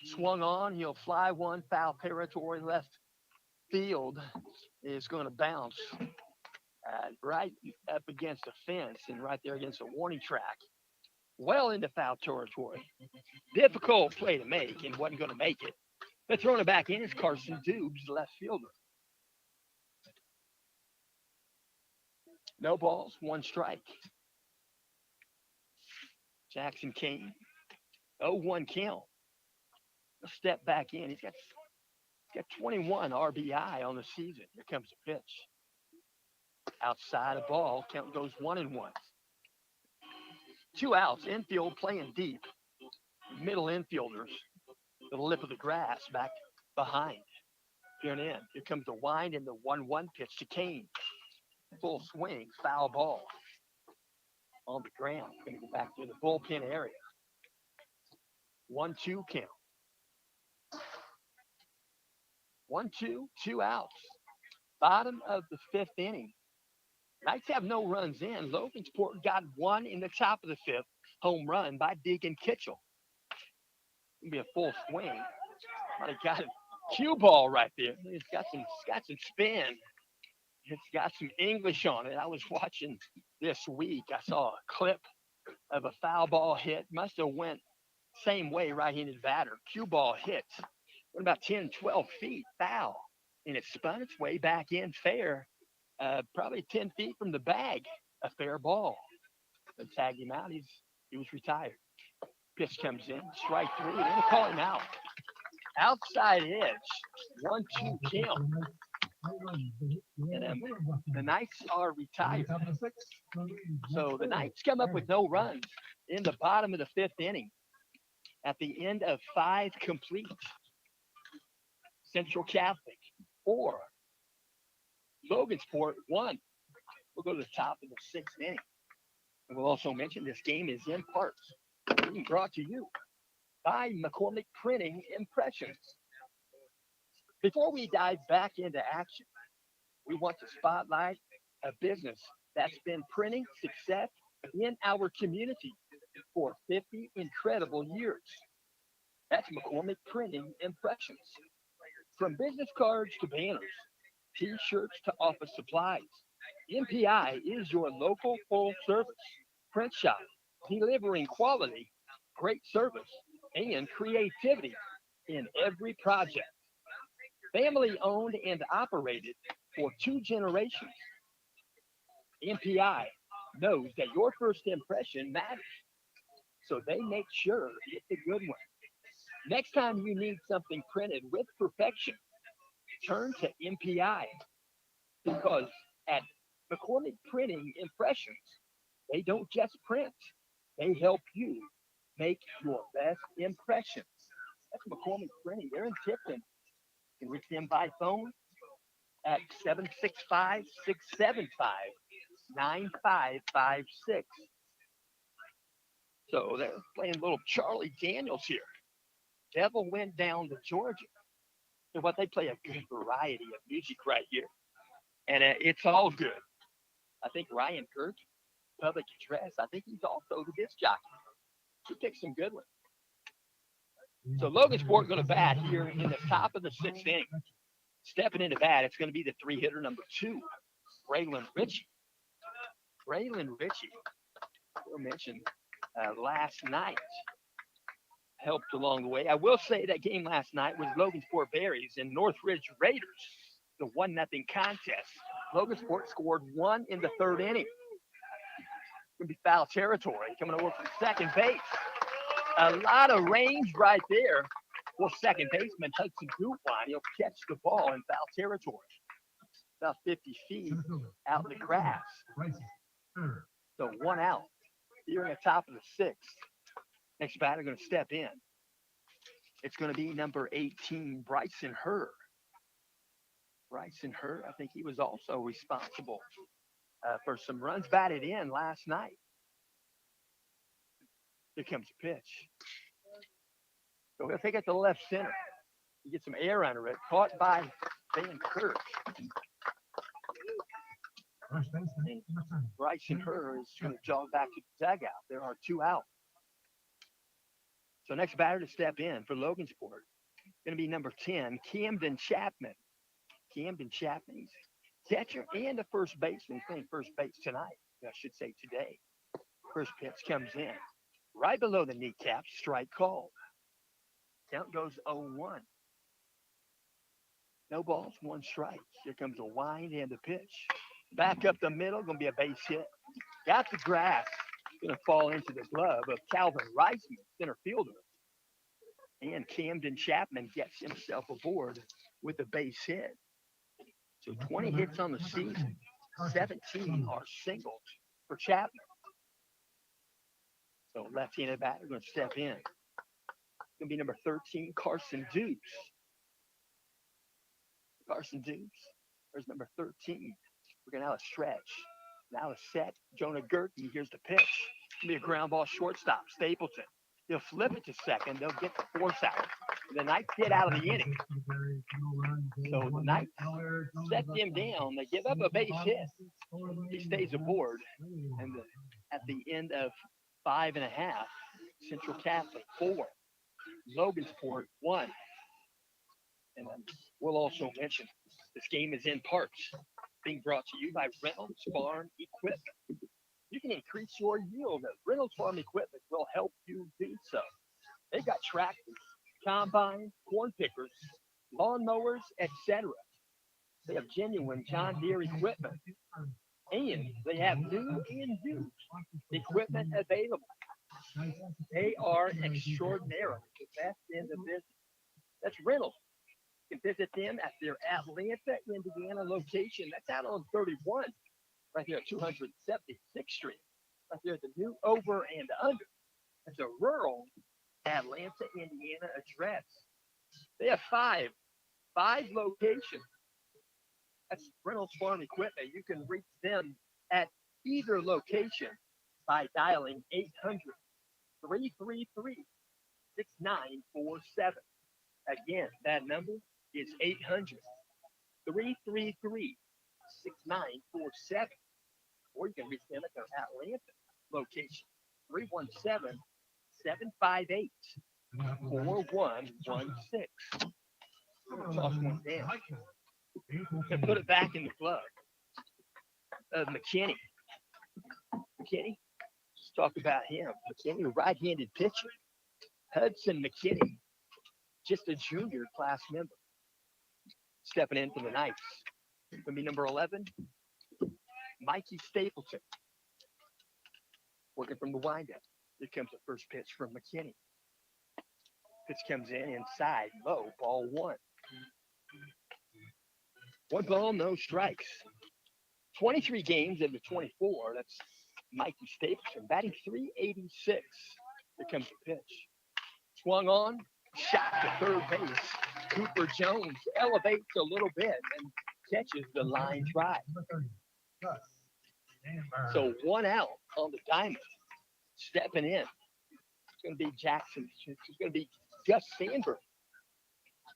Swung on, he'll fly one, foul territory, left field is going to bounce right up against the fence and right there against the warning track. Well into foul territory. Difficult play to make and wasn't going to make it. But throwing it back in is Carson Dubes, the left fielder. No balls, one strike. Jackson Kane, 0-1 count. A step back in. He's got 21 RBI on the season. Here comes the pitch. Outside of ball, count goes 1-1. Two outs, infield playing deep. Middle infielders, the lip of the grass back behind. Here and in. Here comes the wind and the 1-1 pitch to Kane. Full swing, foul ball. On the ground. Going to go back to the bullpen area. 1-2 count. 1-2, two outs. Bottom of the fifth inning. Knights have no runs in. Logansport got one in the top of the fifth. Home run by Deacon Kitchell. It'll be a full swing. Might have got a cue ball right there. It's got some spin. It's got some English on it. I was watching this week. I saw a clip of a foul ball hit. Must have went same way right-handed batter. Cue ball hit. Went about 10, 12 feet foul. And it spun its way back in fair. Probably 10 feet from the bag. A fair ball. They tagged him out. He was retired. Pitch comes in. Strike three. They're going to call him out. Outside edge. 1-2 count. And the Knights are retired. So the Knights come up with no runs in the bottom of the fifth inning. At the end of 5 complete. Central Catholic 4. Logansport 1. We'll go to the top of the sixth inning. And we'll also mention this game is in parts being brought to you by McCormick Printing Impressions. Before we dive back into action, we want to spotlight a business that's been printing success in our community for 50 incredible years. That's McCormick Printing Impressions. From business cards to banners, t-shirts to office supplies, MPI is your local full-service print shop, delivering quality, great service, and creativity in every project. Family owned and operated for 2 generations. MPI knows that your first impression matters, so they make sure it's a good one. Next time you need something printed with perfection, turn to MPI, because at McCormick Printing Impressions, they don't just print, they help you make your best impressions. That's McCormick Printing. They're in Tipton. You can reach them by phone at 765-675-9556. So they're playing little Charlie Daniels here. Devil went down to Georgia. So what they play a good variety of music right here, and it's all good. I think Ryan Kirk, public address. I think he's also the disc jockey. He picked some good ones. So Logansport going to bat here in the top of the sixth inning. Stepping into bat, it's going to be the three hitter number 2, Braylon Ritchie. Braylon Ritchie, we mentioned last night, helped along the way. I will say that game last night was Logansport Berries and Northridge Raiders, the 1-0 contest. Logansport scored 1 in the third inning. Going to be foul territory coming over from second base. A lot of range right there for second baseman Hudson Gutwein. He'll catch the ball in foul territory, about 50 feet out in the grass. So 1 out. Here in the top of the sixth. Next batter going to step in. It's going to be number 18, Bryson Herr. Bryson Herr, I think he was also responsible for some runs batted in last night. Here comes a pitch. So we'll take it to left center. You get some air under it. Caught by Van Kirk. And Bryson Herr is going to jog back to the dugout. There are 2 out. So next batter to step in for Logansport, going to be number 10, Camden Chapman. Camden Chapman, he's catcher and a first baseman. He's playing first base tonight, I should say today. First pitch comes in. Right below the kneecap, strike called. Count goes 0-1. No balls, 1 strike. Here comes a wind and a pitch. Back up the middle, going to be a base hit. Got the grass. Going to fall into the glove of Calvin Reisman, center fielder. And Camden Chapman gets himself aboard with a base hit. So 20 hits on the season, 17 are singles for Chapman. So left-handed batter going to step in. Going to be number 13, Carson Dukes. Carson Dukes. There's number 13. We're going to have a stretch. Now a set. Jonah Gerke. Here's the pitch. It's going to be a ground ball shortstop. Stapleton. They'll flip it to second. They'll get the force out. The Knights get out of the inning. So the Knights set them down. They give up a base hit. He stays aboard. And at the end of 5.5, Central Catholic 4, Logansport 1. And we'll also mention this game is in parts being brought to you by Reynolds Farm Equipment. You can increase your yield. Reynolds Farm Equipment will help you do so. They've got tractors, combines, corn pickers, lawn mowers, etc. They have genuine John Deere equipment. And they have new and used equipment available. They are extraordinarily the best in the business. That's Reynolds. You can visit them at their Atlanta, Indiana location. That's out on 31, right there at 276th Street. Right there at the new over and under. That's a rural Atlanta, Indiana address. They have five locations. That's Reynolds Farm Equipment. You can reach them at either location by dialing 800-333-6947. Again, that number is 800-333-6947. Or you can reach them at their Atlanta location, 317-758-4116. Toss one down and put it back in the glove of McKinney. Let's talk about him. McKinney, right-handed pitcher. Hudson McKinney, just a junior class member. Stepping in for the Knights. Going to be number 11, Mikey Stapleton. Working from the windup. Here comes the first pitch from McKinney. Pitch comes in inside, low, ball 1. 1 ball, no strikes. 23 games of the 24. That's Mikey Stapleton batting .386. Here comes the pitch. Swung on, shot to third base. Cooper Jones elevates a little bit and catches the line drive. So 1 out on the diamond. Stepping in It's going to be Jackson. It's going to be Gus Sandberg.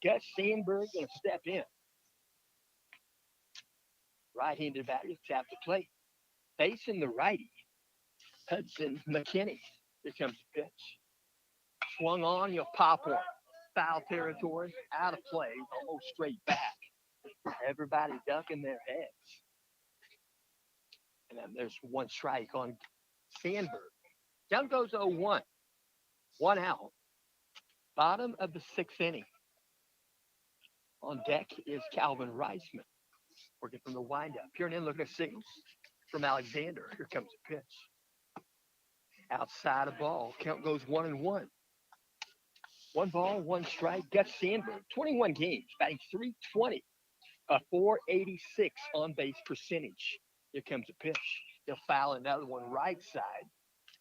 Gus Sandberg going to step in. Right-handed batter taps the plate. Facing the righty, Hudson McKinney. Here comes the pitch. Swung on, you'll pop one. Foul territory, out of play, almost straight back. Everybody ducking their heads. And then there's one strike on Sandberg. Down goes 0-1. One out. Bottom of the sixth inning. On deck is Calvin Reisman, working from the windup. Peering in, looking at signals from Alexander. Here comes the pitch. Outside of ball. Count goes 1-1. One ball, one strike. Gus Sandberg, 21 games, batting .320, a .486 on base percentage. Here comes the pitch. He'll foul another one right side.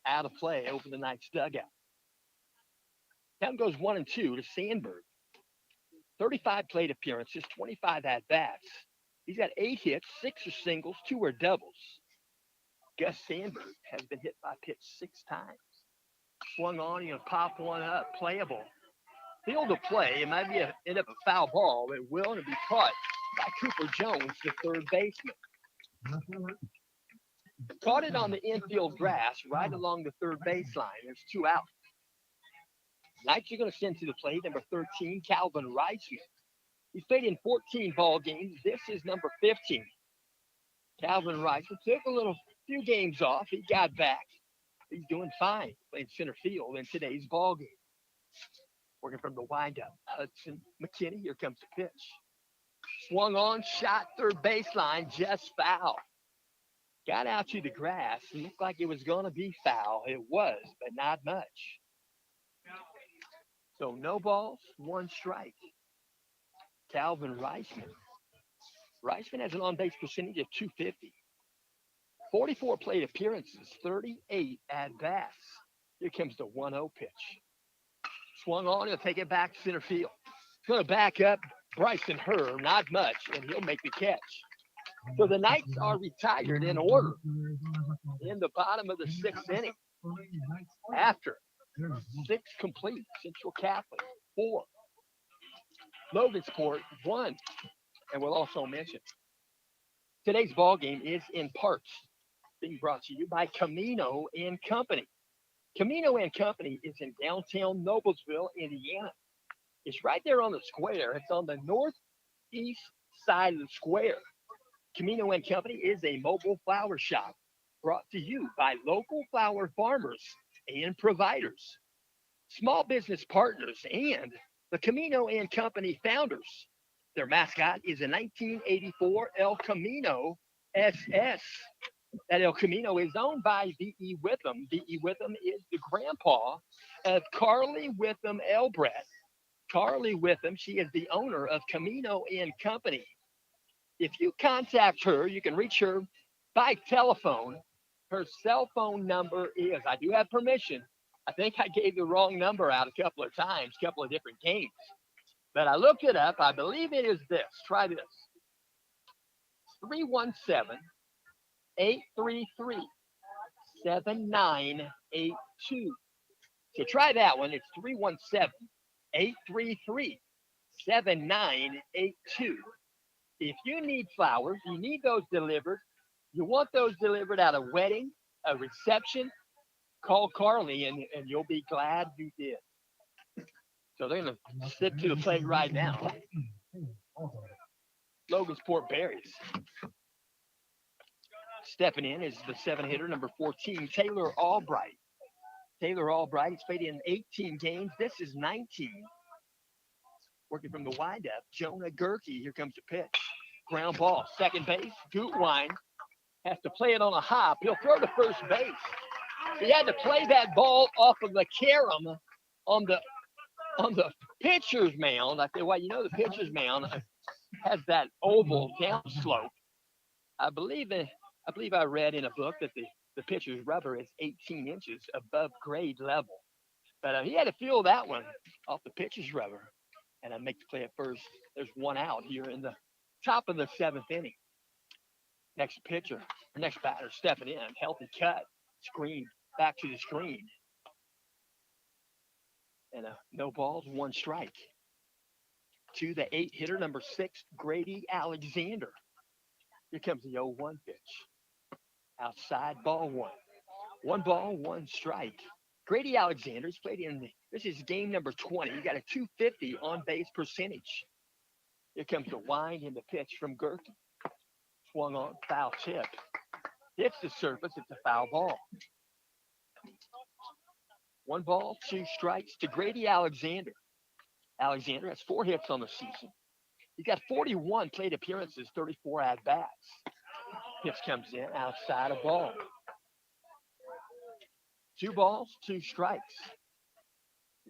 Out of play over the Knights dugout. Count goes 1-2 to Sandberg. 35 plate appearances, 25 at bats. He's got 8 hits, 6 are singles, 2 are doubles. Gus Sandberg has been hit by pitch 6 times. Swung on, you know, pop one up, playable. Field of play, it might be end up a foul ball, but it will be caught by Cooper Jones, the third baseman. Caught it on the infield grass right along the third baseline. There's 2 out. Knights are going to send to the plate number 13, Calvin Reisman. He's played in 14 ball games. This is number 15. Calvin Reisman took a few games off. He got back. He's doing fine playing center field in today's ball game. Working from the windup. Hudson McKinney, here comes the pitch. Swung on, shot third baseline, just foul. Got out to the grass. It looked like it was going to be foul. It was, but not much. So no balls, 1 strike. Calvin Reisman. Reisman has an on-base percentage of .250. 44 plate appearances, 38 at-bats. Here comes the 1-0 pitch. Swung on, he'll take it back to center field. He's going to back up Bryson Herr, not much, and he'll make the catch. So the Knights are retired in order in the bottom of the 6th inning. After 6 complete, Central Catholic 4, Logansport 1. And we'll also mention today's ball game is in parts being brought to you by Camino and Company. Camino and Company is in downtown Noblesville, Indiana. It's right there on the square. It's on the northeast side of the square. Camino and Company is a mobile flower shop brought to you by local flower farmers and providers, small business partners, and the Camino and Company founders. Their mascot is a 1984 El Camino SS. That El Camino is owned by V.E. Witham. V.E. Witham is the grandpa of Carly Witham Elbreth. Carly Witham, she is the owner of Camino and Company. If you contact her, you can reach her by telephone. Her cell phone number is, I do have permission. I think I gave the wrong number out a couple of times, a couple of different games. But I looked it up. I believe it is this. Try this. 317-833-7982. So try that one. It's 317-833-7982. If you need flowers, you need those delivered, you want those delivered at a wedding, a reception, call Carly and you'll be glad you did. So they're going to sit to the plate right now. Logansport Berries. Stepping in is the 7-hitter, number 14, Taylor Albright. Taylor Albright, he's played in 18 games. This is 19. Working from the windup, Jonah Gerke. Here comes the pitch. Ground ball, second base. Gutwein has to play it on a hop. He'll throw to first base. He had to play that ball off of the carom on the pitcher's mound. I said, well, you know, the pitcher's mound has that oval downslope. I believe I read in a book that the pitcher's rubber is 18 inches above grade level. But he had to feel that one off the pitcher's rubber. And I make the play at first. There's 1 out here in the top of the 7th inning. Next batter stepping in. Healthy cut. Screen. Back to the screen. and no balls, one strike. To the 8 hitter, number 6, Grady Alexander. Here comes the 0-1 pitch. Outside, ball one. One ball, one strike. Grady Alexander's played this is game number 20. He got a 250 on base percentage. Here comes the wind and the pitch from Gerke. Swung on, foul tip. Hits the surface, it's a foul ball. One ball, two strikes to Grady Alexander. Alexander has 4 hits on the season. He's got 41 plate appearances, 34 at-bats. Pitch comes in, outside a ball. 2 balls, 2 strikes.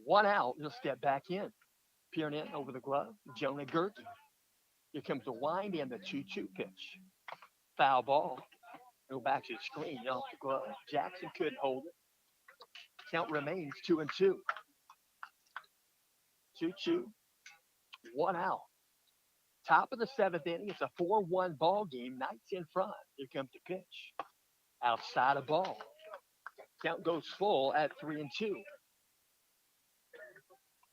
1 out, he'll step back in. Peering in over the glove, Jonah Gerke. Here comes the wind and the 2-2 pitch. Foul ball. Go back to the screen, off the glove. Jackson couldn't hold it. Count remains 2-2. 2-2. 1 out. Top of the 7th inning. It's a 4-1 ball game. Knights in front. Here comes the pitch. Outside a ball. Count goes full at 3-2.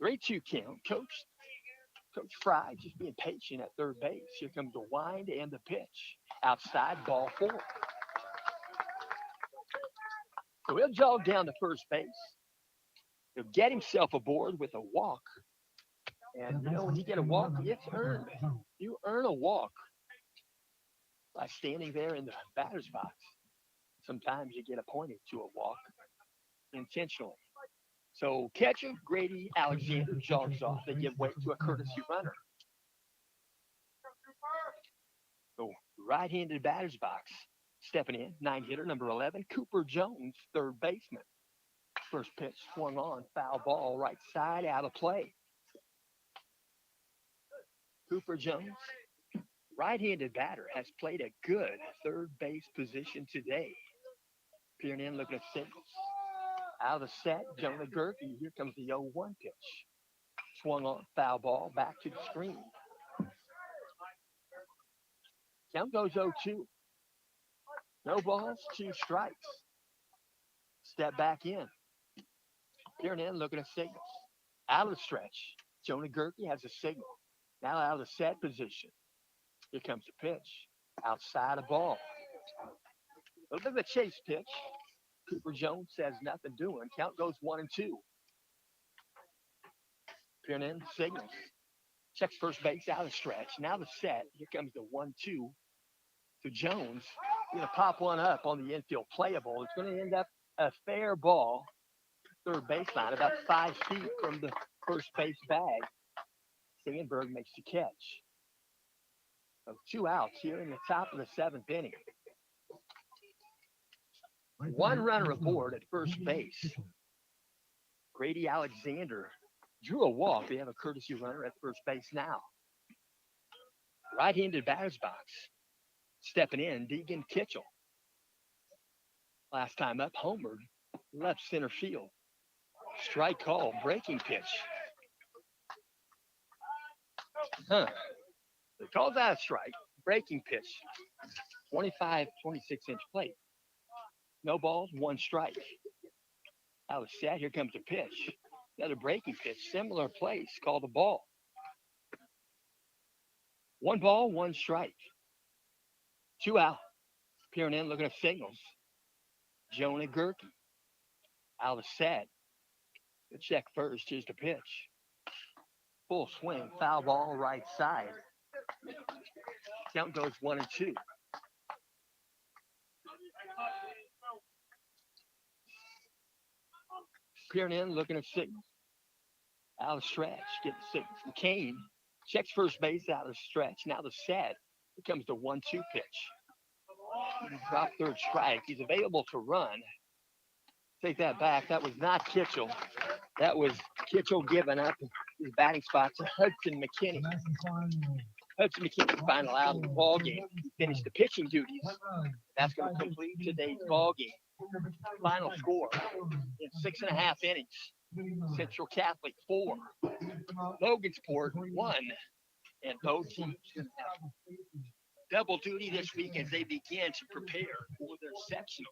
3-2 count. Coach Fry just being patient at third base. Here comes the wind and the pitch. Outside, ball 4. So he'll jog down to first base. He'll get himself aboard with a walk. And when you get a walk, it's earned. You earn a walk by standing there in the batter's box. Sometimes you get appointed to a walk intentionally. So catcher Grady Alexander jogs off. They give way to a courtesy runner. So right-handed batter's box. Stepping in, 9-hitter, number 11, Cooper Jones, third baseman. First pitch swung on, foul ball, right side, out of play. Cooper Jones, right-handed batter, has played a good third base position today. Peering in, looking at signals. Out of the set, Jonah Gerke. Here comes the 0-1 pitch. Swung on, foul ball, back to the screen. Count goes 0-2. No balls, 2 strikes. Step back in. Peering in, looking at signals. Out of the stretch, Jonah Gerke has a signal. Now out of the set position. Here comes the pitch. Outside a ball. A little bit of a chase pitch. Cooper Jones says nothing doing. Count goes 1-2. Peering in, signals. Checks first base out of the stretch. Now the set. Here comes the 1-2 to Jones. Going to pop one up on the infield playable. It's going to end up a fair ball. Third baseline, about 5 feet from the first base bag. Sandberg makes the catch. So 2 outs here in the top of the 7th inning. 1 runner aboard at first base. Grady Alexander drew a walk. They have a courtesy runner at first base now. Right-handed batter's box. Stepping in, Deegan Kitchell. Last time up, homered, left center field. Strike call, breaking pitch. It calls out a strike, breaking pitch. 25, 26-inch plate. No balls, 1 strike. Out of set, here comes the pitch. Another breaking pitch, similar place, called a ball. 1 ball, 1 strike. 2 out. Peering in, looking at signals. Jonah Gerke. Out of set. The check first. Here's the pitch. Full swing. Foul ball, right side. Count goes 1-2. Peering in, looking at signals. Out of stretch. Get the signals from Kane. Checks first base out of stretch. Now the set. Here comes the 1-2 pitch. Drop third strike. He's available to run. Take that back. That was not Kitchell. That was Kitchell giving up his batting spot to Hudson McKinney. Hudson McKinney's final out of the ball game. He finished the pitching duties. That's going to complete today's ball game. Final score in 6.5 innings. Central Catholic 4, Logansport 1, and both teams double duty this week as they begin to prepare for their sectional.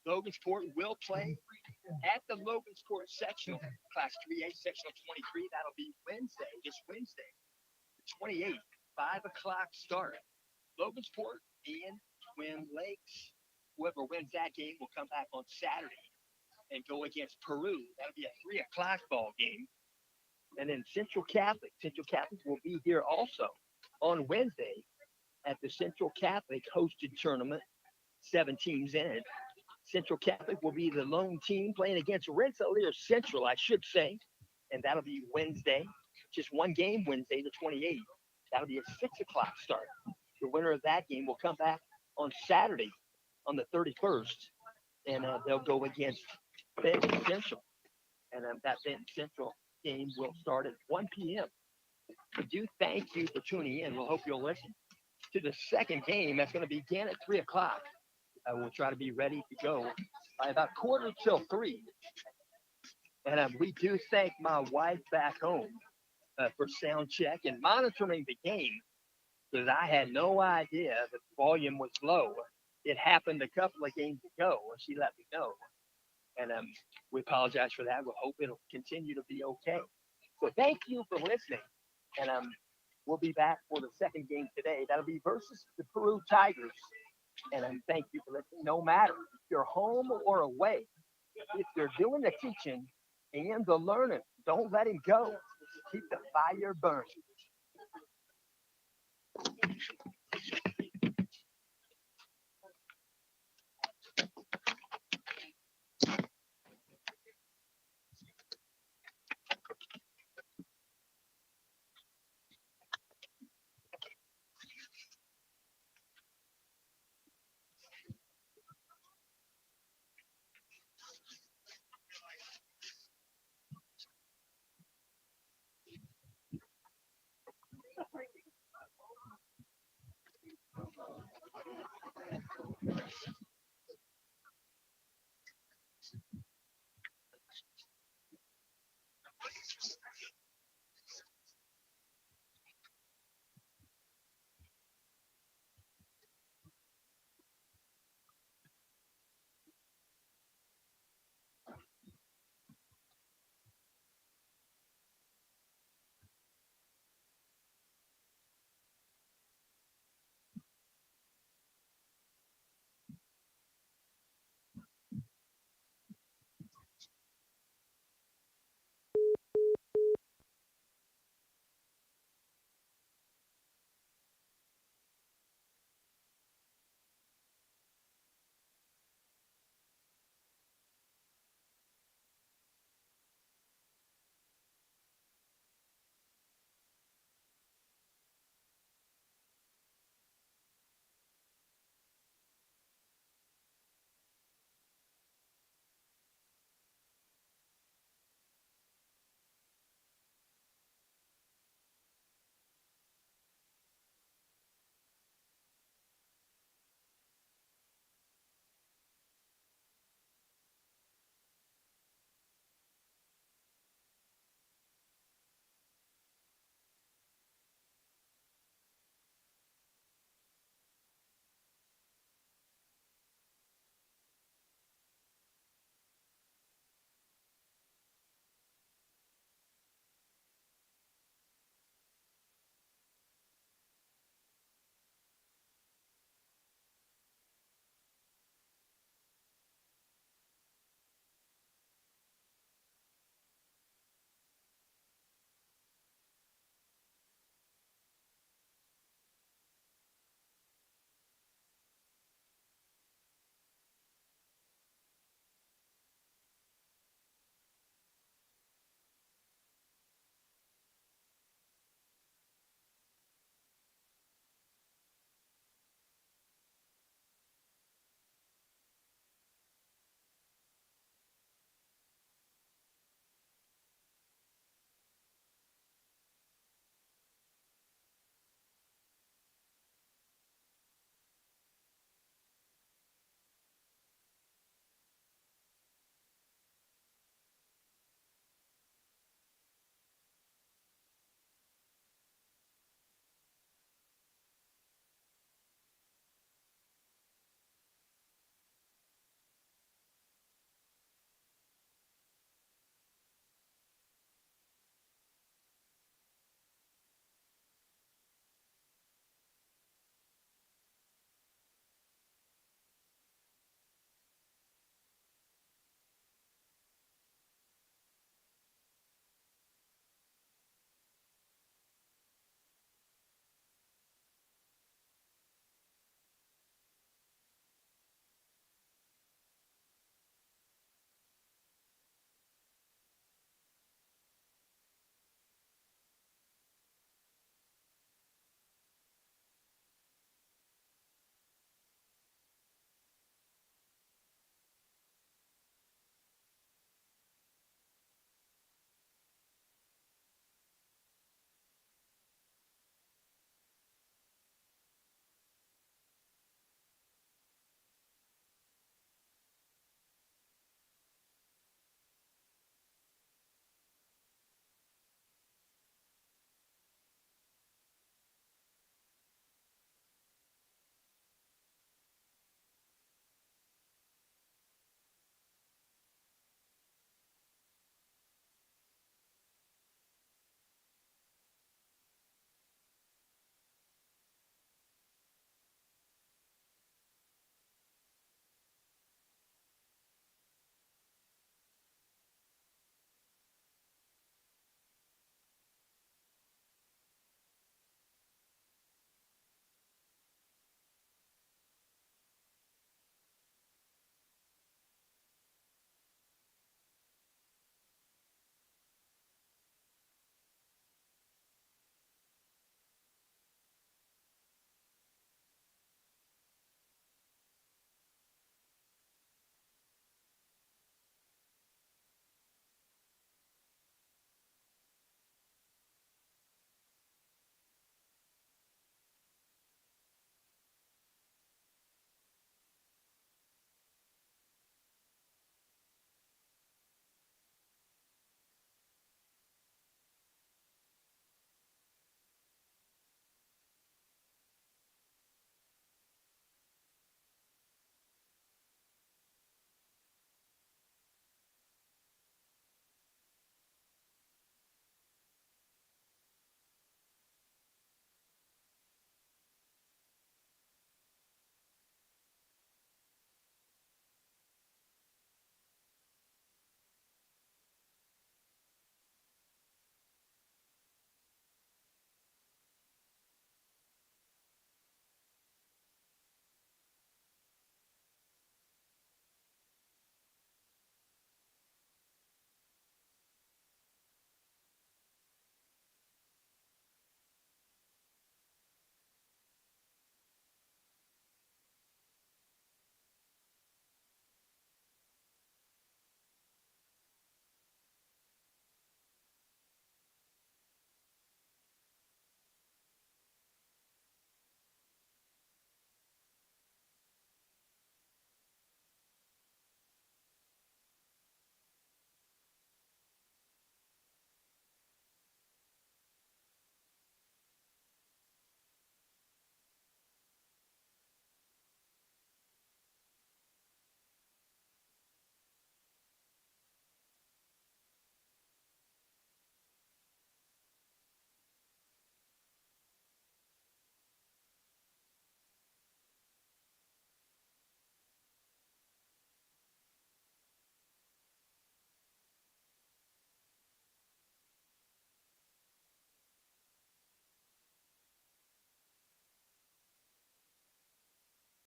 Logansport will play at the Logansport sectional, class 3A, sectional 23. That'll be Wednesday, this Wednesday, the 28th, 5 o'clock start. Logansport and Twin Lakes. Whoever wins that game will come back on Saturday and go against Peru. That'll be a 3 o'clock ball game. And then Central Catholic will be here also on Wednesday at the Central Catholic hosted tournament. 7 teams in it. Central Catholic will be the lone team playing against Rensselaer Central, I should say. And that'll be Wednesday. Just one game Wednesday, the 28th. That'll be a 6 o'clock start. The winner of that game will come back on Saturday on the 31st. And they'll go against Benton Central. And that Benton Central game will start at 1 p.m. We do thank you for tuning in. We'll hope you'll listen to the second game. That's going to begin at 3 o'clock. We'll try to be ready to go by about 2:45. And we do thank my wife back home for sound check and monitoring the game, because I had no idea that the volume was low. It happened a couple of games ago, and she let me know. And we apologize for that. We'll hope it'll continue to be okay. So thank you for listening. And we'll be back for the second game today. That'll be versus the Peru Tigers. And thank you for listening. No matter if you're home or away, if you're doing the teaching and the learning, don't let him go. Keep the fire burning.